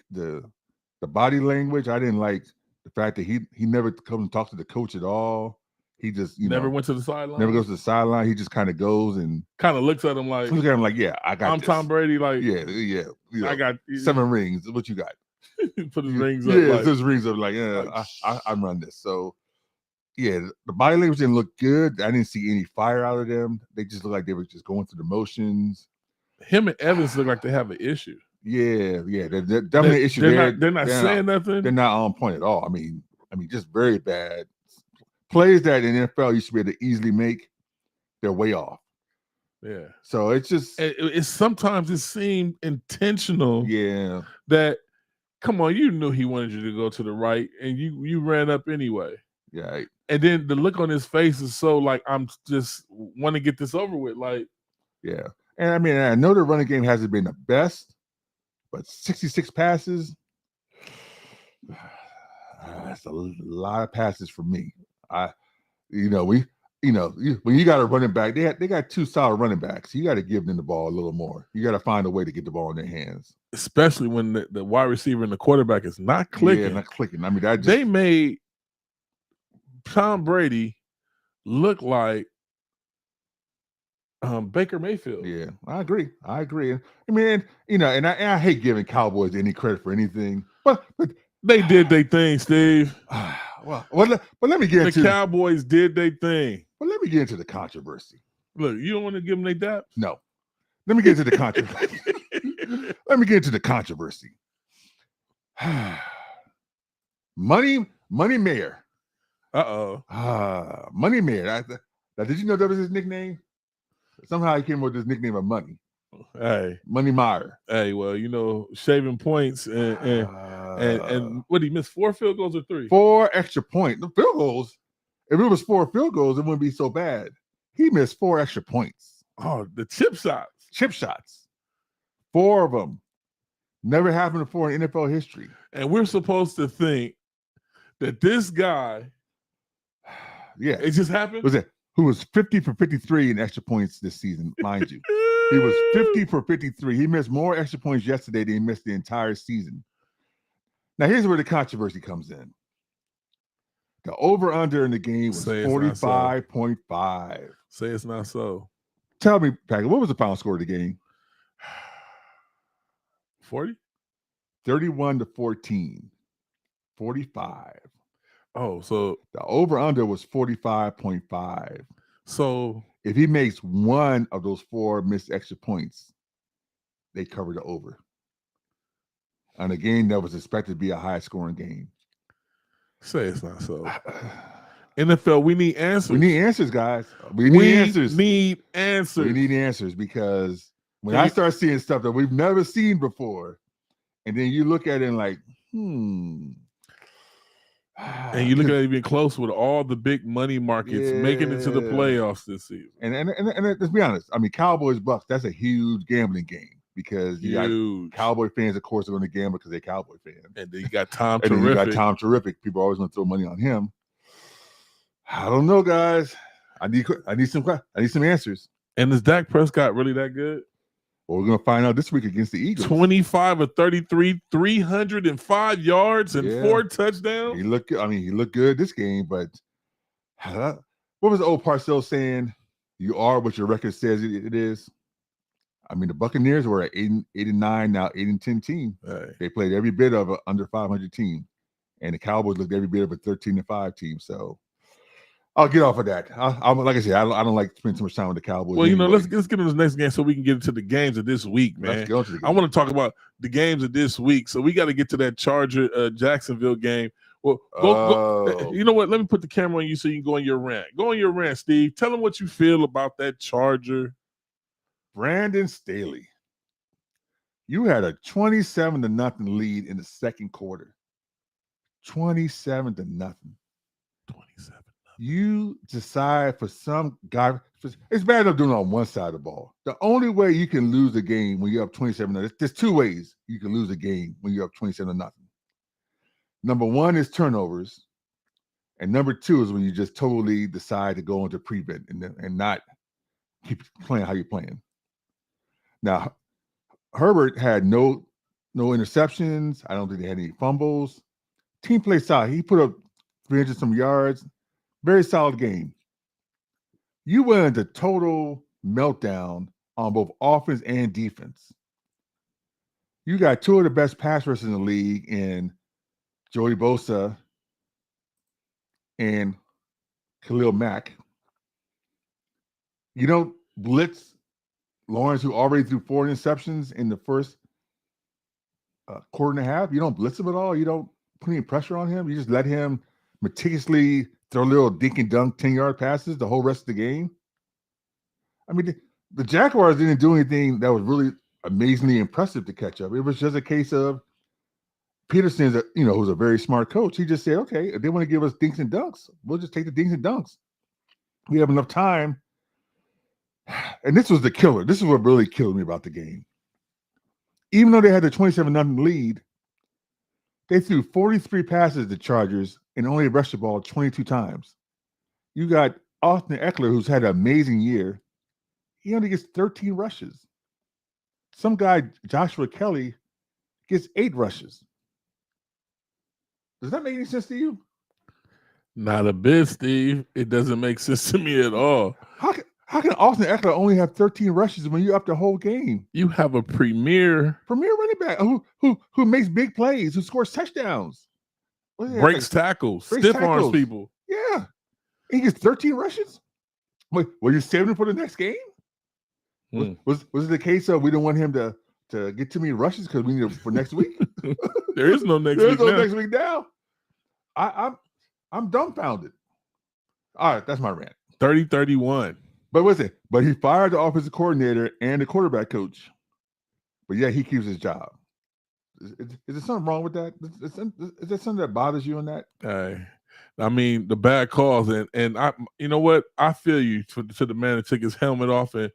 body language. I didn't like the fact that he never comes and talks to the coach at all. He just never went to the sideline. Never goes to the sideline. He just kind of goes and kind of looks at him like, yeah, I got. I'm this. Tom Brady. Like, yeah. I got 7 rings. What you got? Put his rings up. Yeah, his rings up. Like, yeah, I run this. So, yeah, the body language didn't look good. I didn't see any fire out of them. They just looked like they were just going through the motions. Him and Evans look like they have an issue. Yeah. They're definitely an issue. They're not saying nothing. They're not on point at all. I mean, just very bad. Plays that in the NFL you should be able to easily make, they're way off. Yeah. So it's just it's sometimes it seemed intentional. Yeah. That come on, you knew he wanted you to go to the right, and you ran up anyway. Yeah. And then the look on his face is so like, I'm just want to get this over with. Like, yeah. And I mean, I know the running game hasn't been the best, but 66 passes, that's a lot of passes for me. When you got a running back, they got 2 solid running backs. You got to give them the ball a little more. You got to find a way to get the ball in their hands, especially when the wide receiver and the quarterback is not clicking. Yeah, not clicking. I mean, they made Tom Brady look like Baker Mayfield. Yeah, I agree. I mean, and I hate giving Cowboys any credit for anything, but they did their thing, Steve. But let me get into the Cowboys did their thing. But let me get into the controversy. Look, you don't want to give them their daps? No. Let me get into the controversy. Let me get into the controversy. Money Mayor. Money Mayor. Now, did you know that was his nickname? Somehow he came up with this nickname of Money. Hey, Money Meyer. Hey, well, shaving points and what he missed 4 field goals or 3? 4 extra points. The field goals. If it was 4 field goals, it wouldn't be so bad. He missed 4 extra points. Oh, the chip shots. 4 of them. Never happened before in NFL history. And we're supposed to think that this guy, it just happened. Who was 50 for 53 in extra points this season, mind you. He was 50 for 53. He missed more extra points yesterday than he missed the entire season. Now, here's where the controversy comes in. The over-under in the game was 45.5. Say it's not so. Tell me, Patrick, what was the final score of the game? 40? 31-14. 45. Oh, so the over-under was 45.5. So if he makes one of those 4 missed extra points, they cover the over. On a game that was expected to be a high-scoring game. Say it's not so. NFL, we need answers. We need answers, guys. We need answers. Need answers. We need answers because when I start seeing stuff that we've never seen before, and then you look at it and like, and you look at it being close with all the big money markets making it to the playoffs this season. And let's be honest. I mean, Cowboys Bucks, that's a huge gambling game because you got Cowboy fans, of course, are going to gamble because they're Cowboy fans. And then you got Tom and Terrific. Then you got Tom Terrific. People are always going to throw money on him. I don't know, guys. I need some answers. And is Dak Prescott really that good? Well, we're going to find out this week against the Eagles. 25 of 33, 305 yards and 4 touchdowns. He looked good this game, but what was the old Parcells saying? You are what your record says it is. I mean, the Buccaneers were at 8-9, now 8-10 team. Hey. They played every bit of an under 500 team, and the Cowboys looked every bit of a 13-5 team. So I'll get off of that. Like I said, I don't like to spend too much time with the Cowboys. Well, anyway. Let's get into this next game so we can get into the games of this week, man. Let's go to the game. I want to talk about the games of this week. So we got to get to that Charger Jacksonville game. Well, go. You know what? Let me put the camera on you so you can go on your rant. Go on your rant, Steve. Tell them what you feel about that Charger. Brandon Staley, you had a 27-0 lead in the second quarter. 27-0. 27. You decide for some guy. It's bad enough doing it on one side of the ball. The only way you can lose a game when you're up 27-0, there's two ways you can lose a game when you're up 27-0. Number one is turnovers, and number two is when you just totally decide to go into prevent and not keep playing how you're playing. Now, Herbert had no interceptions. I don't think they had any fumbles. Team play solid. He put up 300 some yards. Very solid game. You went into total meltdown on both offense and defense. You got two of the best pass rushers in the league in Joey Bosa and Khalil Mack. You don't blitz Lawrence, who already threw 4 interceptions in the first quarter and a half. You don't blitz him at all. You don't put any pressure on him. You just let him meticulously throw little dink and dunk 10-yard passes the whole rest of the game. I mean, the Jaguars didn't do anything that was really amazingly impressive to catch up. It was just a case of Peterson's, who's a very smart coach. He just said, okay, if they want to give us dinks and dunks, we'll just take the dinks and dunks. We have enough time. And this was the killer. This is what really killed me about the game. Even though they had the 27-0 lead, they threw 43 passes to Chargers and only rushed the ball 22 times. You got Austin Eckler, who's had an amazing year. He only gets 13 rushes. Some guy, Joshua Kelly, gets 8 rushes. Does that make any sense to you? Not a bit, Steve. It doesn't make sense to me at all. How can Austin Eckler only have 13 rushes when you're up the whole game? You have a premier running back who makes big plays, who scores touchdowns, breaks tackles, stiff arms people. Yeah, he gets 13 rushes. Wait, were you saving him for the next game? Was it the case of we don't want him to get too many rushes because we need it for next week? There is no next week. There's no next week now. I'm dumbfounded. All right, that's my rant. 30-31. But what's it? But he fired the offensive coordinator and the quarterback coach. But yeah, he keeps his job. Is there something wrong with that? Is there something that bothers you in that? I mean, the bad calls and I, you know what? I feel you to the man that took his helmet off and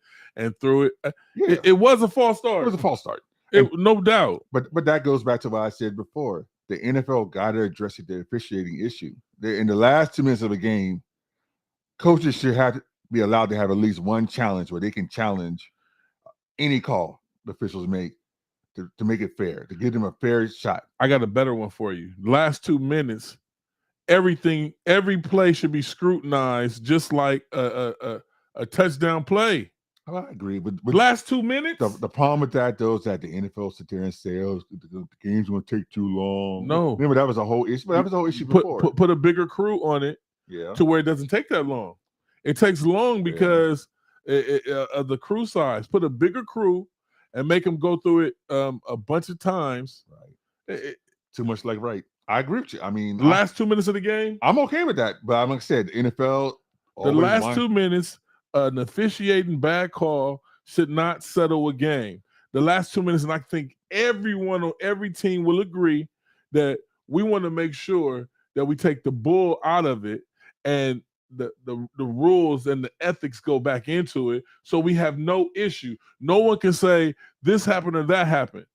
threw it. Yeah. It was a false start. It was a false start. No doubt. But that goes back to what I said before. The NFL got to address the officiating issue. In the last 2 minutes of the game, coaches should have to be allowed to have at least one challenge where they can challenge any call the officials make to make it fair, to give them a fair shot. I got a better one for you. Last 2 minutes, every play should be scrutinized just like a touchdown play. I agree. But last 2 minutes? The problem with that, though, is that the NFL sit there and say, the game's going to take too long. No. Remember, that was a whole issue. That was a whole issue before. Put a bigger crew on it to where it doesn't take that long. It takes long because of the crew size. Put a bigger crew and make them go through it a bunch of times. Right. Too much like right. I agree with you. I mean, The last 2 minutes of the game, I'm okay with that. But like I said, the NFL the always last 2 minutes, an officiating bad call should not settle a game. The last 2 minutes, and I think everyone on every team will agree that we want to make sure that we take the bull out of it and the rules and the ethics go back into it, so we have no issue. No one can say this happened or that happened.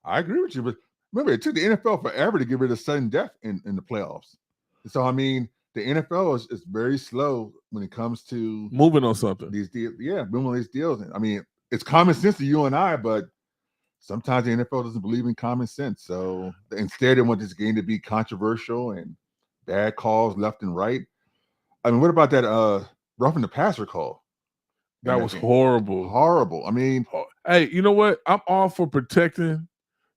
I agree with you, but remember, it took the NFL forever to get rid of sudden death in the playoffs. So I mean, the NFL is very slow when it comes to moving on something. These deals, yeah, moving on these deals. I mean, it's common sense to you and I, but sometimes the NFL doesn't believe in common sense. So instead, they want this game to be controversial and bad calls left and right. I mean, what about that roughing the passer call? That was horrible. Horrible. I mean, hey, you know what? I'm all for protecting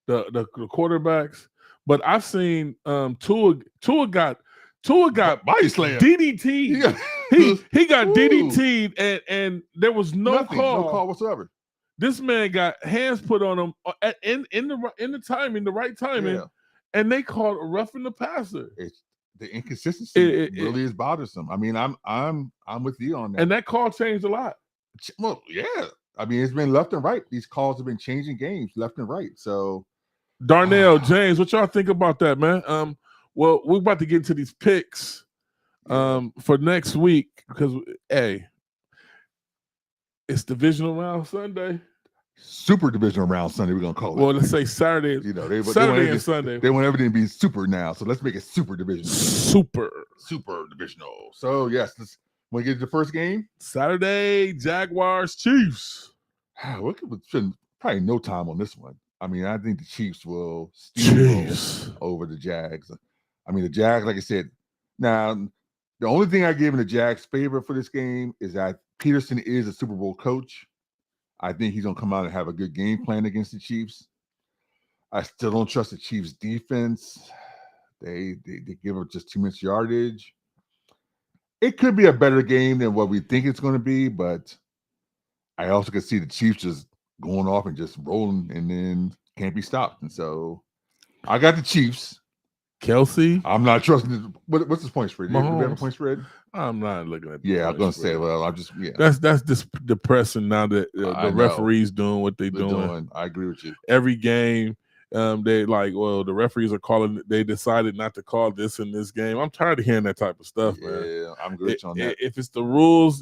the quarterbacks, but I've seen Tua got body slam. DDT. Yeah. He got DDT'd and there was no call whatsoever. This man got hands put on him in the timing, the right timing, and they called a roughing the passer. It's the inconsistency really is bothersome. I mean, I'm with you on that. And that call changed a lot. Well, yeah. I mean, it's been left and right. These calls have been changing games left and right. So, Darnell, James, what y'all think about that, man? Well, we're about to get into these picks for next week because, hey, it's divisional round Sunday. Super divisional round Sunday, we're gonna call it. Well, let's say Saturday. You know, Saturday and Sunday. They want everything to be super now, so let's make it super divisional. Super divisional. So yes, let's want to get to the first game. Saturday, Jaguars, Chiefs. We could spend probably no time on this one. I mean, I think the Chiefs will steamroll over the Jags. I mean, the Jags, like I said, now the only thing I give in the Jags' favor for this game is that Peterson is a Super Bowl coach. I think he's going to come out and have a good game plan against the Chiefs. I still don't trust the Chiefs' defense. They give up just too much yardage. It could be a better game than what we think it's going to be, but I also could see the Chiefs just going off and just rolling and then can't be stopped. And so I got the Chiefs. Kelsey? I'm not trusting it. What's his point spread? Do we have a point spread? I'm not looking at I'm going to say, well, I'm just, That's just depressing now that the referees doing what they're doing. I agree with you. Every game, they like, well, the referees are calling, they decided not to call this in this game. I'm tired of hearing that type of stuff, man. Yeah, I'm good on that. If it's the rules,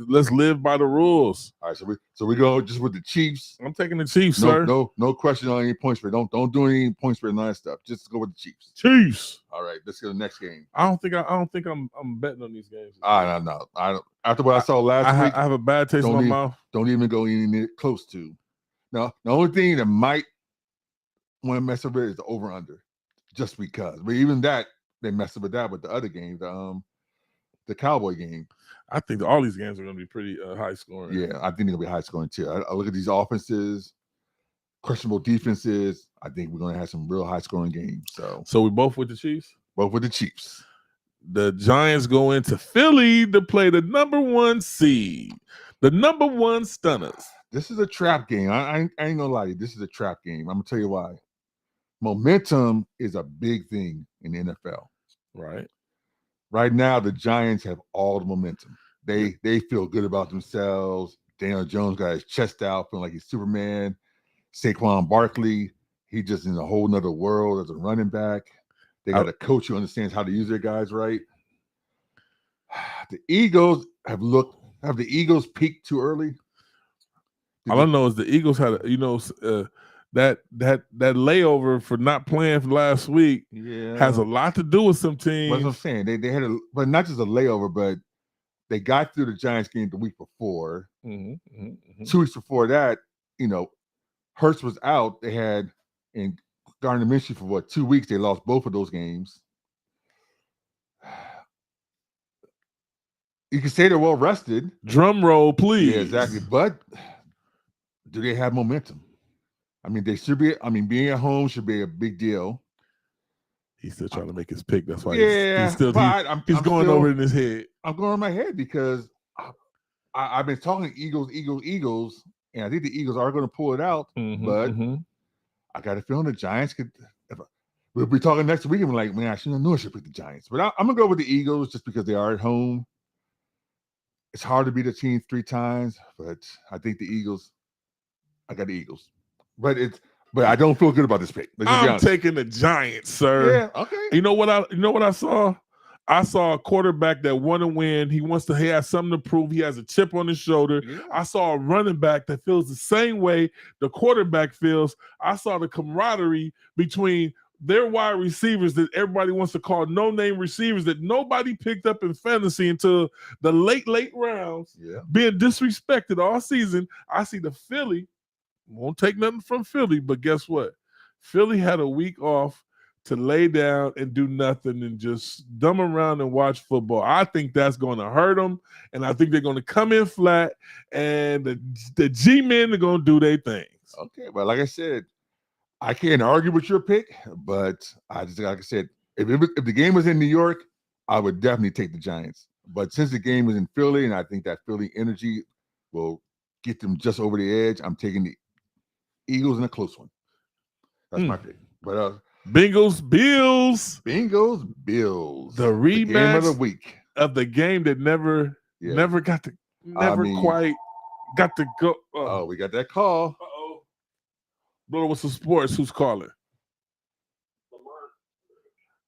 let's live by the rules. All right, so we go just with the Chiefs. I'm taking the Chiefs, sir. No question on any point spread. Don't do any point spread and all that stuff. Just go with the Chiefs. Chiefs. All right, let's go to the next game. I don't think I'm betting on these games. No. I don't. After what I saw last week, I have a bad taste in my mouth. Don't even go any close to. Now, the only thing that might want to mess up with is the over under, just because. But even that, they messed up with that with the other game, the Cowboy game. I think all these games are going to be pretty high scoring. Yeah, I think they're going to be high scoring too. I look at these offenses, questionable defenses. I think we're going to have some real high scoring games. So we both with the Chiefs? Both with the Chiefs. The Giants go into Philly to play the number 1 seed, the number 1 Stunners. This is a trap game. I ain't going to lie to you. This is a trap game. I'm going to tell you why. Momentum is a big thing in the NFL. Right. Right now, the Giants have all the momentum. They feel good about themselves. Daniel Jones got his chest out, feeling like he's Superman. Saquon Barkley, he just in a whole nother world as a running back. They got a coach who understands how to use their guys right. The Eagles have the Eagles peaked too early? All I know is the Eagles had that layover for not playing from last week has a lot to do with some teams. That's what I'm saying. They had but not just a layover, but they got through the Giants game the week before. 2 weeks before that, Hurts was out. They had in Gardner Minshew for 2 weeks. They lost both of those games. You can say they're well rested. Drum roll, please. Yeah, exactly. But do they have momentum? I mean, they should be. I mean, being at home should be a big deal. He's still trying to make his pick. That's why he's going over in his head. I'm going in my head because I've been talking Eagles, and I think the Eagles are going to pull it out. But I got a feeling the Giants could. we'll be talking next week and we're like, man, I shouldn't have known I should pick the Giants. But I'm gonna go with the Eagles just because they are at home. It's hard to beat a team 3 times, but I think the Eagles. I got the Eagles, but I don't feel good about this pick. I'm taking the Giants, sir. Yeah, okay. You know what I saw? I saw a quarterback that want to win. He has something to prove. He has a chip on his shoulder. Yeah. I saw a running back that feels the same way the quarterback feels. I saw the camaraderie between their wide receivers that everybody wants to call no-name receivers that nobody picked up in fantasy until the late rounds, being disrespected all season. I see the Philly. Won't take nothing from Philly, but guess what? Philly had a week off to lay down and do nothing and just dumb around and watch football. I think that's going to hurt them, and I think they're going to come in flat, and the G-men are going to do their things. Okay, well, like I said, I can't argue with your pick, but like I said, if the game was in New York, I would definitely take the Giants. But since the game is in Philly, and I think that Philly energy will get them just over the edge, I'm taking the Eagles in a close one. That's my pick. But Bengals, Bills. The rematch game of the week. Of the game that never quite got to go. Oh, we got that call. Uh-oh. Blow Whistle Sports. Who's calling?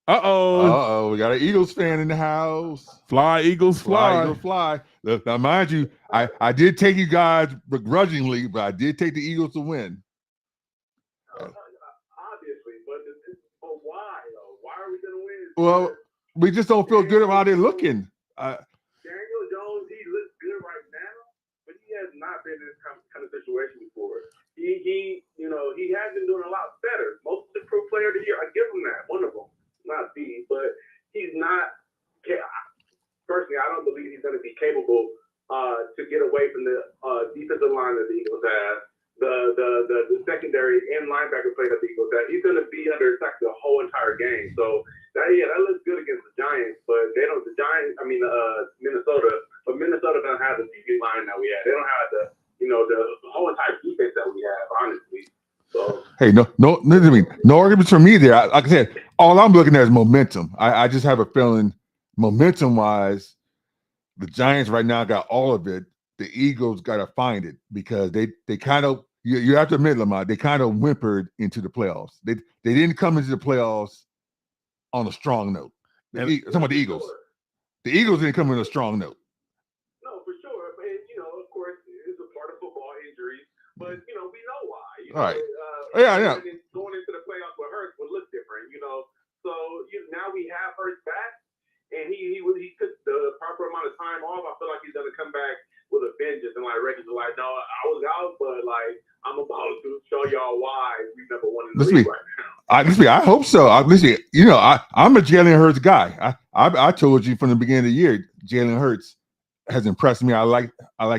Uh-oh. We got an Eagles fan in the house. Fly, Eagles, fly. Eagles, fly. Look, now, mind you, I did take you guys begrudgingly, but I did take the Eagles to win. Obviously, but why, though? Why are we going to win? Well, we just don't feel good about how they're looking. Daniel Jones, he looks good right now, but he has not been in this kind of situation before. He has been doing a lot better. Most improved player of the year, I give him that. One of them, not the, but he's not. Personally, I don't believe he's going to be capable to get away from the defensive line that the Eagles have. The secondary and linebacker play that the Eagles have. He's going to be under attack the whole entire game. So that looks good against the Giants, but they don't. Minnesota, but Minnesota doesn't have the DB line that we have. They don't have the whole entire defense that we have, honestly. So hey, no arguments from me there. Like I said, all I'm looking at is momentum. I just have a feeling, momentum-wise, the Giants right now got all of it. The Eagles got to find it because they kind of, you have to admit, Lamont, they kind of whimpered into the playoffs. They didn't come into the playoffs on a strong note. Talking about the Eagles. Sure. The Eagles didn't come in a strong note. No, for sure. But, of course, it's a part of football injuries. But, we know why. All right. Yeah. Going into the playoffs with Hurts would look different, So now we have Hurts back, and he took the proper amount of time off. I feel like he's going to come back with a vengeance, and Reggie's like, no, I was out, but I'm about to show y'all why we number one in the league right now. I hope so. I'm a Jalen Hurts guy. I told you from the beginning of the year, Jalen Hurts has impressed me. I like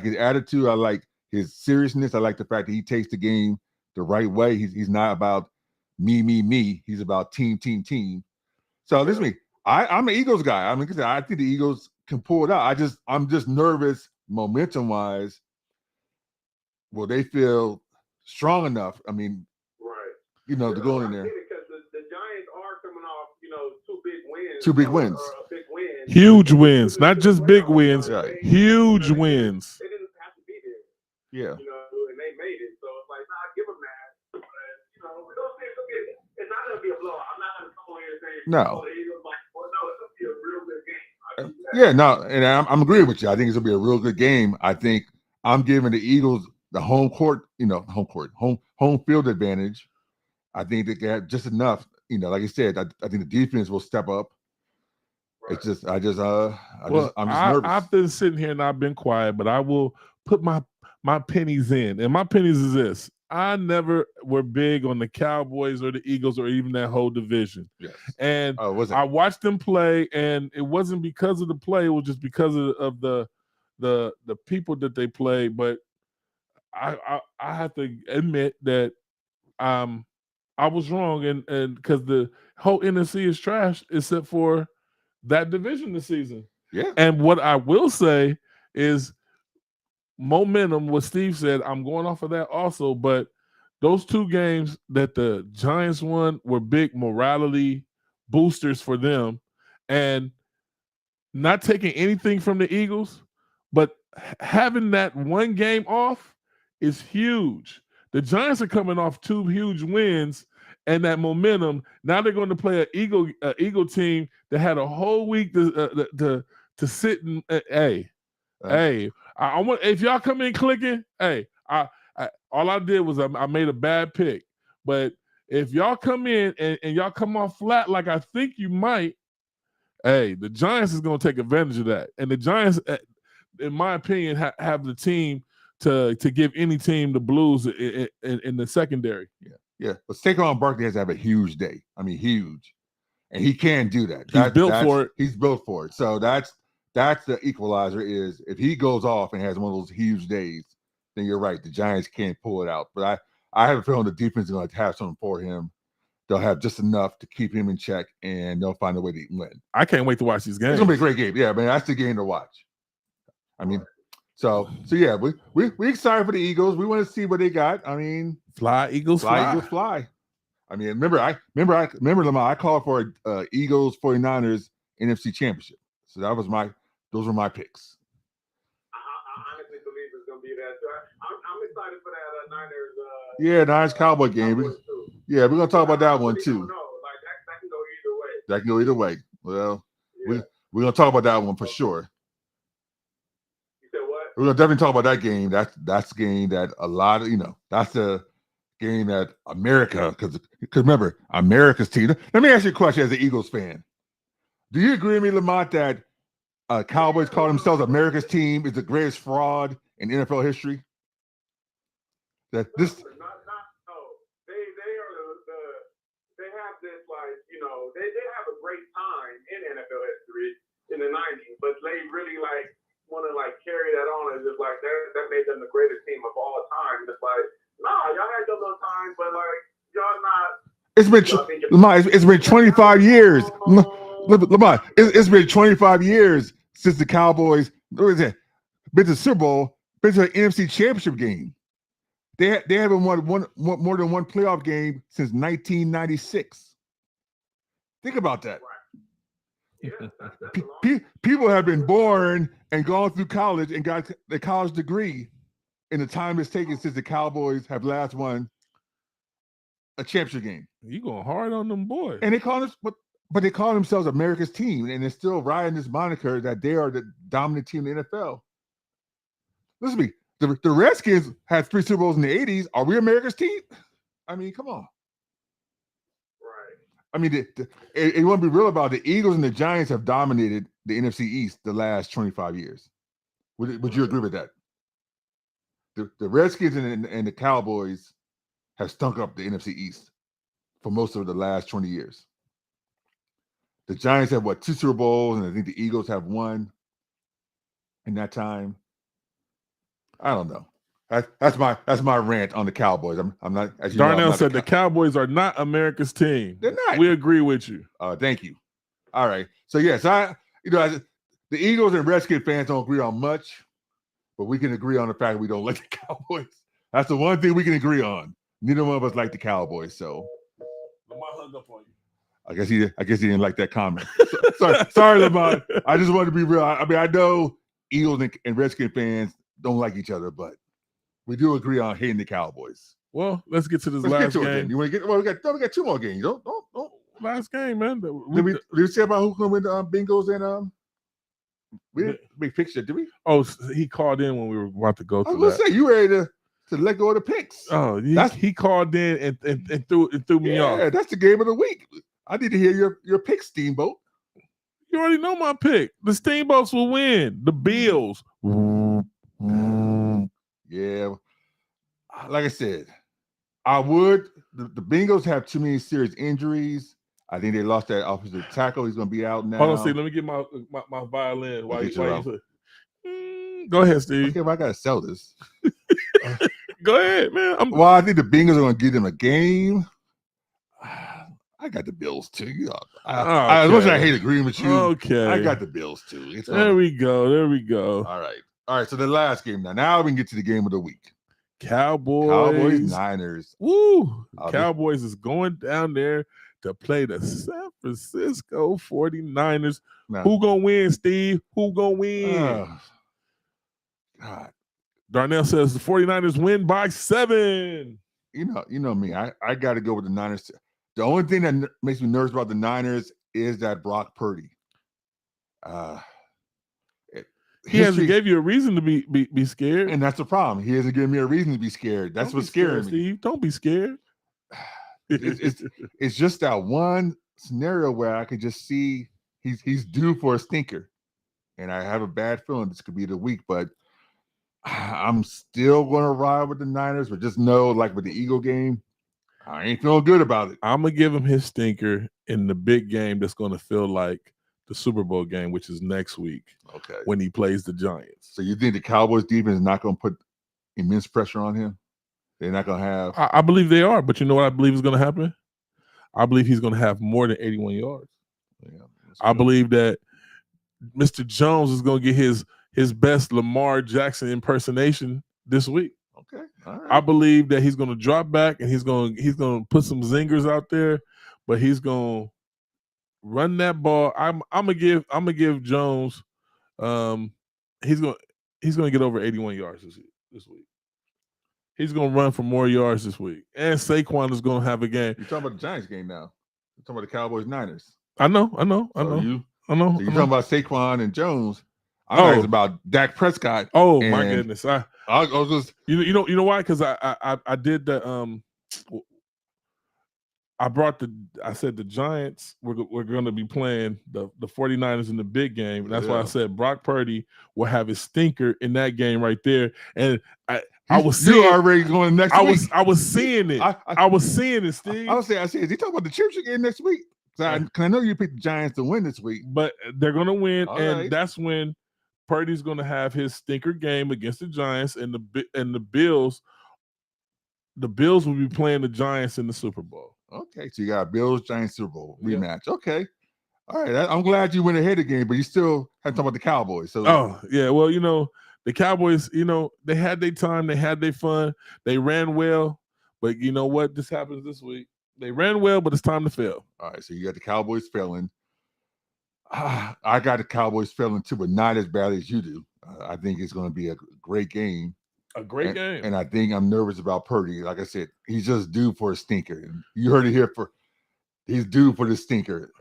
his attitude. I like his seriousness. I like the fact that he takes the game the right way. He's not about me. He's about team. So listen to me. I'm an Eagles guy. I think the Eagles can pull it out. I'm just nervous momentum-wise. Will they feel strong enough? Right. To go in there. Because the Giants are coming off, two big wins. Two big wins. A big win. Huge wins, not just big wins. Right. Huge wins. They didn't have to be there. Yeah. And they made it. So it's like, give them that. But, we don't think it's not going to be a blowout. I'm not going to come on here and say, no. The Eagles no, it's going to be a real good game. Yeah, no, and I'm agreeing with you. I think it's gonna be a real good game. I think I'm giving the Eagles the home field advantage. I think they have just enough. Like I said, I think the defense will step up. Right. It's just, I'm just nervous. I've been sitting here and I've been quiet, but I will put my pennies in, and my pennies is this: I never were big on the Cowboys or the Eagles or even that whole division. Yes. And I watched them play, and it wasn't because of the play; it was just because of the people that they play. But I have to admit that I was wrong, and because the whole NFC is trash except for that division this season. Yeah. And what I will say is momentum, what Steve said, I'm going off of that also, but those two games that the Giants won were big morality boosters for them, and not taking anything from the Eagles, but having that one game off is huge. The Giants are coming off two huge wins and that momentum. Now they're going to play an Eagle team that had a whole week to sit and hey, I want, if y'all come in clicking, hey, all I did was I made a bad pick. But if y'all come in and y'all come off flat like I think you might, hey, the Giants is going to take advantage of that. And the Giants, in my opinion, have the team to give any team the blues in the secondary. Yeah. But Saquon Barkley has to have a huge day. I mean, huge. And he can do that. He's built for it. He's built for it. So that's the equalizer is if he goes off and has one of those huge days, then you're right. The Giants can't pull it out. But I have a feeling the defense is going to have something for him. They'll have just enough to keep him in check, and they'll find a way to win. I can't wait to watch these games. It's gonna be a great game. Yeah, man, that's the game to watch. I mean, so yeah, we excited for the Eagles. We want to see what they got. I mean, fly Eagles, fly. Eagles, fly. I mean, remember, Lamar. I called for Eagles 49ers NFC Championship. So those were my picks. I honestly believe it's gonna be that. So I'm excited for that Niners. Niners Cowboy game. Yeah, we're gonna talk about that one too. Like that can go either way. That can go either way. Well, we're gonna talk about that one for sure. You said what? We're gonna definitely talk about that game. That's the game that a lot of that's the game that America, because remember, America's team. Let me ask you a question as an Eagles fan. Do you agree with me, Lamont, that Cowboys call themselves America's team is the greatest fraud in NFL history? That this. They have a great time in NFL history in the 90s, but they really want to carry that on as just that made them the greatest team of all time. It's y'all had your little time, but y'all not. It's been 25 years. Lamont, it's been 25 years since the Cowboys been to the Super Bowl, been to an NFC Championship game. They haven't won more than one playoff game since 1996. Think about that. People have been born and gone through college and got the college degree in the time it's taken since the Cowboys have last won a championship game. You going hard on them boys. And they call us, but they call themselves America's team, and they're still riding this moniker that they are the dominant team in the NFL. Listen to me. The Redskins had 3 Super Bowls in the 80s. Are we America's team? I mean, come on. I mean, you want to be real about it, the Eagles and the Giants have dominated the NFC East the last 25 years. Would you agree with that? The Redskins and the Cowboys have stunk up the NFC East for most of the last 20 years. The Giants have 2 Super Bowls, and I think the Eagles have 1 in that time. I don't know. That's my rant on the Cowboys. I'm not. As you Darnell said the Cowboys are not America's team. They're not. We agree with you. Thank you. All right. So yes, the Eagles and Redskins fans don't agree on much, but we can agree on the fact that we don't like the Cowboys. That's the one thing we can agree on. Neither one of us like the Cowboys. So Lamar hung up on you. I guess he didn't like that comment. Sorry, Lamar. I just wanted to be real. I mean, I know Eagles and Redskins fans don't like each other, but we do agree on hating the Cowboys. Well, let's get to this last game. You want to get? Well, we got 2 more games. Don't. Last game, man. Did we say about who's going to win the Bengals and we didn't make picture, did we? Oh, he called in when we were about to go through. I was going to say you ready to let go of the picks. Oh, he called in and threw me off. Yeah, that's the game of the week. I need to hear your pick, Steamboat. You already know my pick. The Steamboats will win. The Bills. Yeah. Like I said, the Bengals have too many serious injuries. I think they lost that offensive tackle. He's going to be out now. Hold on, Steve. Let me get my violin. Go ahead, Steve. Okay, well, I got to sell this. Go ahead, man. I think the Bengals are going to give them a game. I got the Bills too. As much as I hate agreeing with you, okay, I got the Bills too. There we go. All right. So the last game now. Now we can get to the game of the week. Cowboys. Niners. Woo! Cowboys is going down there to play the San Francisco 49ers. Now, Who gonna win, Steve? Who gonna win? God. Darnell says the 49ers win by 7. You know me. I got to go with the Niners. The only thing that makes me nervous about the Niners is that Brock Purdy. He hasn't gave you a reason to be scared, and that's the problem. He hasn't given me a reason to be scared. That's what's scaring me. Steve, don't be scared. It's just that one scenario where I could just see he's due for a stinker, and I have a bad feeling this could be the week. But I'm still going to ride with the Niners, but just know, like with the Eagle game, I ain't feeling good about it. I'm gonna give him his stinker in the big game that's going to feel like the Super Bowl game, which is next week. Okay, when he plays the Giants. So you think the Cowboys defense is not going to put immense pressure on him? They're not going to have. I believe they are, but you know what I believe is going to happen? I believe he's going to have more than 81 yards. Yeah, I believe that Mr. Jones is going to get his best Lamar Jackson impersonation this week. Okay, all right. I believe that he's going to drop back and he's going to put some zingers out there, but he's going to run that ball. I'm gonna give Jones. He's gonna get over 81 yards this week. He's gonna run for more yards this week, and Saquon is gonna have a game. You're talking about the Giants game now. You're talking about the Cowboys Niners. I know. I know. So you're talking about Saquon and Jones. I'm talking about Dak Prescott. Oh my goodness! I was just you know why? Because I did the I said the Giants we're going to be playing the 49ers in the big game. And that's why I said Brock Purdy will have his stinker in that game right there. And I was seeing already going next week. I was seeing it. I was seeing it, Steve. I said, is he talking about the Chiefs game next week? I know you picked the Giants to win this week. But they're going to win. All and right. That's when Purdy's going to have his stinker game against the Giants and the Bills. The Bills will be playing the Giants in the Super Bowl. Okay, so you got Bills Giants Super Bowl rematch. Yeah. Okay, all right. I'm glad you went ahead again, but you still had to talk about the Cowboys. So well, the Cowboys, they had their time, they had their fun, they ran well, but you know what? This happens this week. They ran well, but it's time to fail. All right, so you got the Cowboys failing. I got the Cowboys failing too, but not as bad as you do. I think it's going to be a great game. A great game. And I think I'm nervous about Purdy. Like I said, he's just due for a stinker. And you heard it here he's due for the stinker.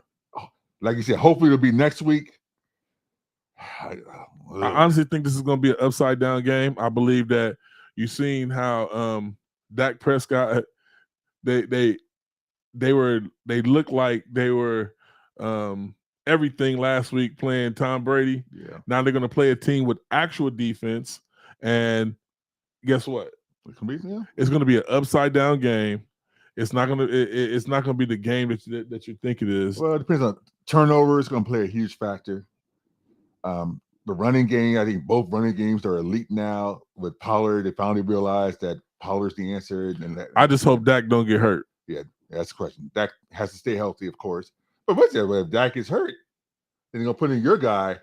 Like you said, hopefully it'll be next week. I honestly think this is going to be an upside down game. I believe that you've seen how Dak Prescott they looked like they were everything last week playing Tom Brady. Yeah. Now they're going to play a team with actual defense, and guess what? It's going to be an upside down game. It's not going to be the game that you think it is. Well, it depends on turnover. It's going to play a huge factor. The running game, I think both running games are elite now. With Pollard, they finally realized that Pollard's the answer. I just hope Dak don't get hurt. Yeah, that's the question. Dak has to stay healthy, of course. But what's that? If Dak is hurt, then you're going to put in your guy,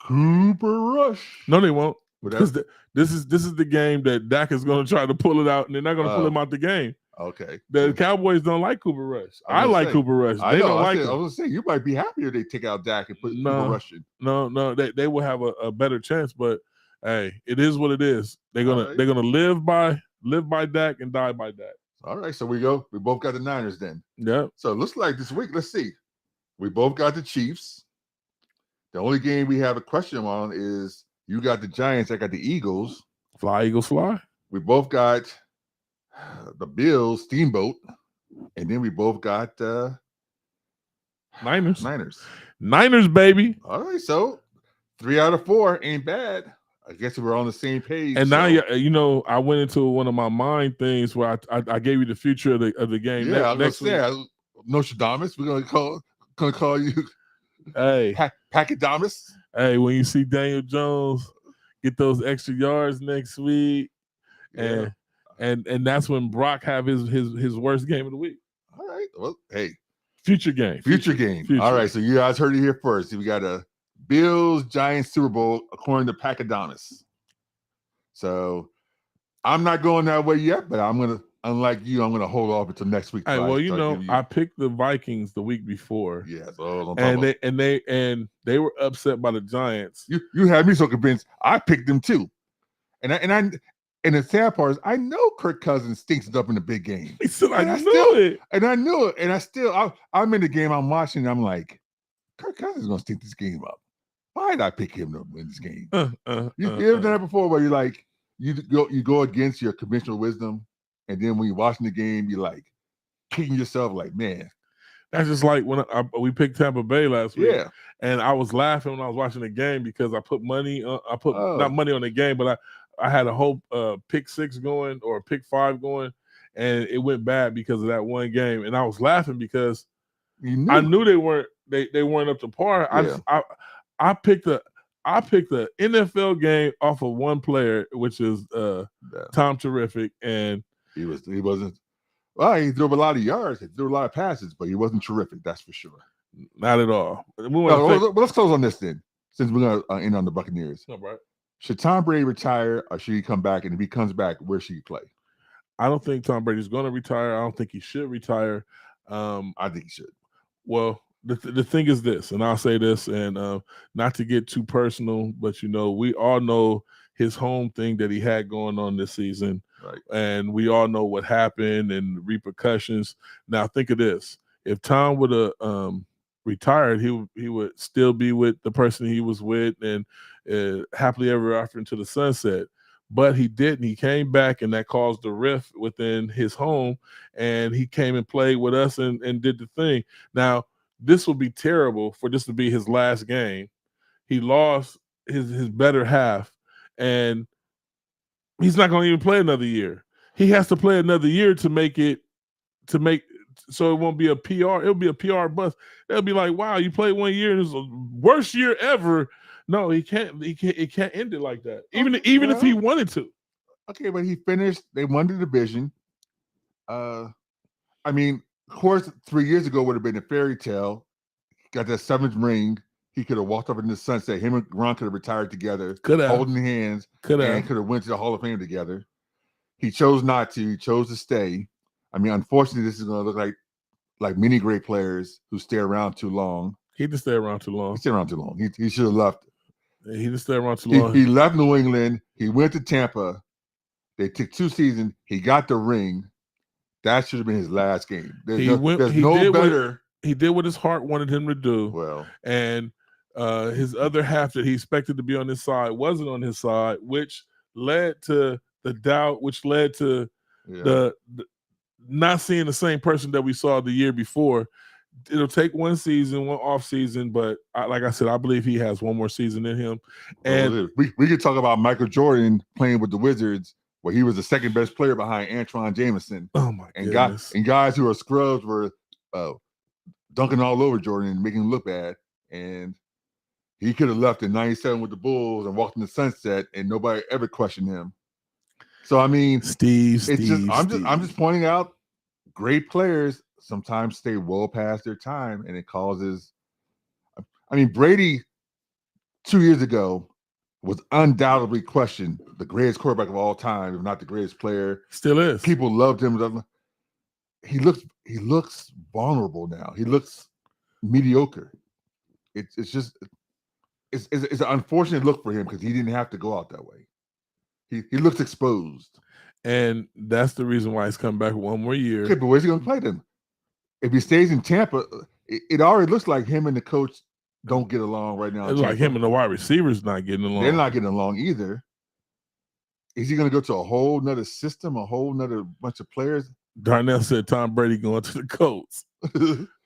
Cooper Rush. No, they won't. Because this is the game that Dak is going to try to pull it out, and they're not going to pull him out the game. Okay. The Cowboys don't like Cooper Rush. I like Cooper Rush. They don't like him. I was going to say, you might be happier if they take out Dak and put Cooper Rush in. No, they will have a better chance. But hey, it is what it is. They're gonna live by Dak and die by Dak. All right, so we go. We both got the Niners then. Yeah. So it looks like this week. Let's see. We both got the Chiefs. The only game we have a question on is you got the Giants. I got the Eagles. Fly, Eagles, fly. We both got the Bills, Steamboat, and then we both got Niners. Niners, baby. All right, so 3 out of 4 ain't bad. I guess we're on the same page. And now, I went into one of my mind things where I gave you the future of the game. Yeah, next week. Nostradamus. We're gonna call you. Hey, Packadamus. Hey, when you see Daniel Jones get those extra yards next week, and that's when Brock have his worst game of the week. All right. Well, hey, future game. All right. So you guys heard it here first. We got a Bills Giants Super Bowl according to Packadamus. So I'm not going that way yet, but unlike you, I'm gonna hold off until next week. Hey, well, I picked the Vikings the week before. Yeah, so and they were upset by the Giants. You had me so convinced. I picked them too, and the sad part is I know Kirk Cousins stinks it up in the big game. He said, I knew it, and I knew it, and I'm in the game. I'm watching. I'm like, Kirk Cousins is gonna stink this game up. Why did I pick him to win this game? You ever done that before, where you're like, you go against your conventional wisdom, and then when you're watching the game, you're like kicking yourself, like, man. That's just like when we picked Tampa Bay last week. Yeah. And I was laughing when I was watching the game because I put money. Not money on the game, but I had a whole pick 6 going or pick 5 going, and it went bad because of that one game. And I was laughing because I knew they weren't up to par. Yeah. I picked a NFL game off of one player, which is Tom Terrific, and he wasn't. Well, he threw a lot of yards. He threw a lot of passes, but he wasn't terrific. That's for sure. Not at all. Let's close on this then, since we're going to end on the Buccaneers. No, right. Should Tom Brady retire, or should he come back? And if he comes back, where should he play? I don't think Tom Brady's going to retire. I don't think he should retire. I think he should. Well, the thing is this, and I'll say this, and not to get too personal, but we all know his home thing that he had going on this season. Right. And we all know what happened and repercussions. Now think of this: if Tom would have retired, he would still be with the person he was with and happily ever after into the sunset. But he didn't. He came back, and that caused a rift within his home. And he came and played with us and did the thing. Now this would be terrible for this to be his last game. He lost his better half, and he's not going to even play another year. He has to play another year to make so it won't be a PR. It'll be a PR bust. They'll be like, wow, you played 1 year and it's the worst year ever. No, he can't. It can't end it like that. Even if he wanted to. Okay, but he finished. They won the division. I mean, of course, 3 years ago would have been a fairy tale. Got that 7th ring. He could have walked up in the sunset. Him and Ron could have retired together, holding hands, and could have went to the Hall of Fame together. He chose not to. He chose to stay. I mean, unfortunately, this is going to look like many great players who stay around too long. He didn't stay around too long. He stayed around too long. He should have left. He didn't stay around too long. He left New England. He went to Tampa. They took 2 seasons. He got the ring. That should have been his last game. He did what his heart wanted him to do. Well, and his other half that he expected to be on his side wasn't on his side, which led to the doubt, which led to the not seeing the same person that we saw the year before. It'll take 1 season, 1 off season, but like I said, I believe he has 1 more season in him. And we could talk about Michael Jordan playing with the Wizards, where he was the 2nd best player behind Antoine Jameson. Oh my goodness! Guys who are scrubs were dunking all over Jordan and making him look bad. And he could have left in '97 with the Bulls and walked in the sunset, and nobody ever questioned him. So I mean, I'm just pointing out, great players sometimes stay well past their time, and it causes. I mean, Brady 2 years ago was undoubtedly questioned the greatest quarterback of all time, if not the greatest player. Still is. People loved him. He looks vulnerable now. He looks mediocre. It's an unfortunate look for him because he didn't have to go out that way. He looks exposed. And that's the reason why he's coming back 1 more year. Okay, but where's he going to play then? If he stays in Tampa, it already looks like him and the coach don't get along right now. It's like him and the wide receivers not getting along. They're not getting along either. Is he going to go to a whole nother system, a whole nother bunch of players? Darnell said Tom Brady going to the Colts.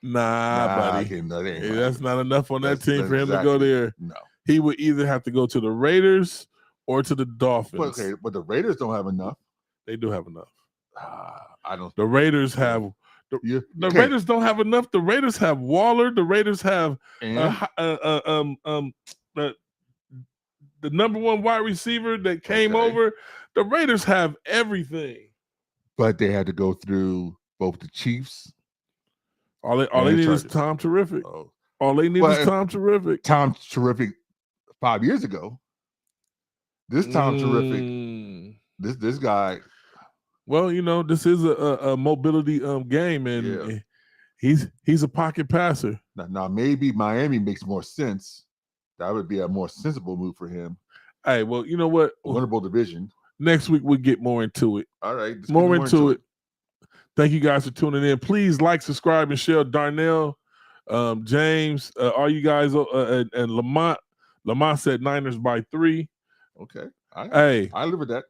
Nah, buddy. That's not enough on that team for him to go there. No. He would either have to go to the Raiders or to the Dolphins. But the Raiders don't have enough. They do have enough. I don't. The Raiders have. The Raiders don't have enough. The Raiders have Waller. The Raiders have the number 1 wide receiver that came over. The Raiders have everything. But they had to go through both the Chiefs. All they need is Tom Terrific. All they need is Tom Terrific. Tom Terrific 5 years ago. This Tom Terrific This guy. Well, this is a mobility game, and he's a pocket passer. Now maybe Miami makes more sense. That would be a more sensible move for him. Hey, well, you know what? A winnable division. Next week we'll get more into it. All right, more into it. Thank you guys for tuning in. Please like, subscribe, and share. Darnell, James, all you guys, and Lamont. Lamont said Niners by 3. Okay. I live with that.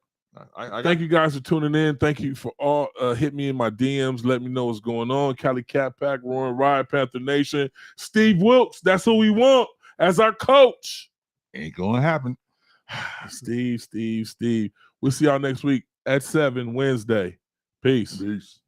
Thank you guys for tuning in. Thank you for all hit me in my DMs. Let me know what's going on. Cali Cat Pack, Roaring Riot, Panther Nation, Steve Wilkes. That's who we want as our coach. Ain't gonna happen. Steve. We'll see y'all next week at 7 Wednesday. Peace.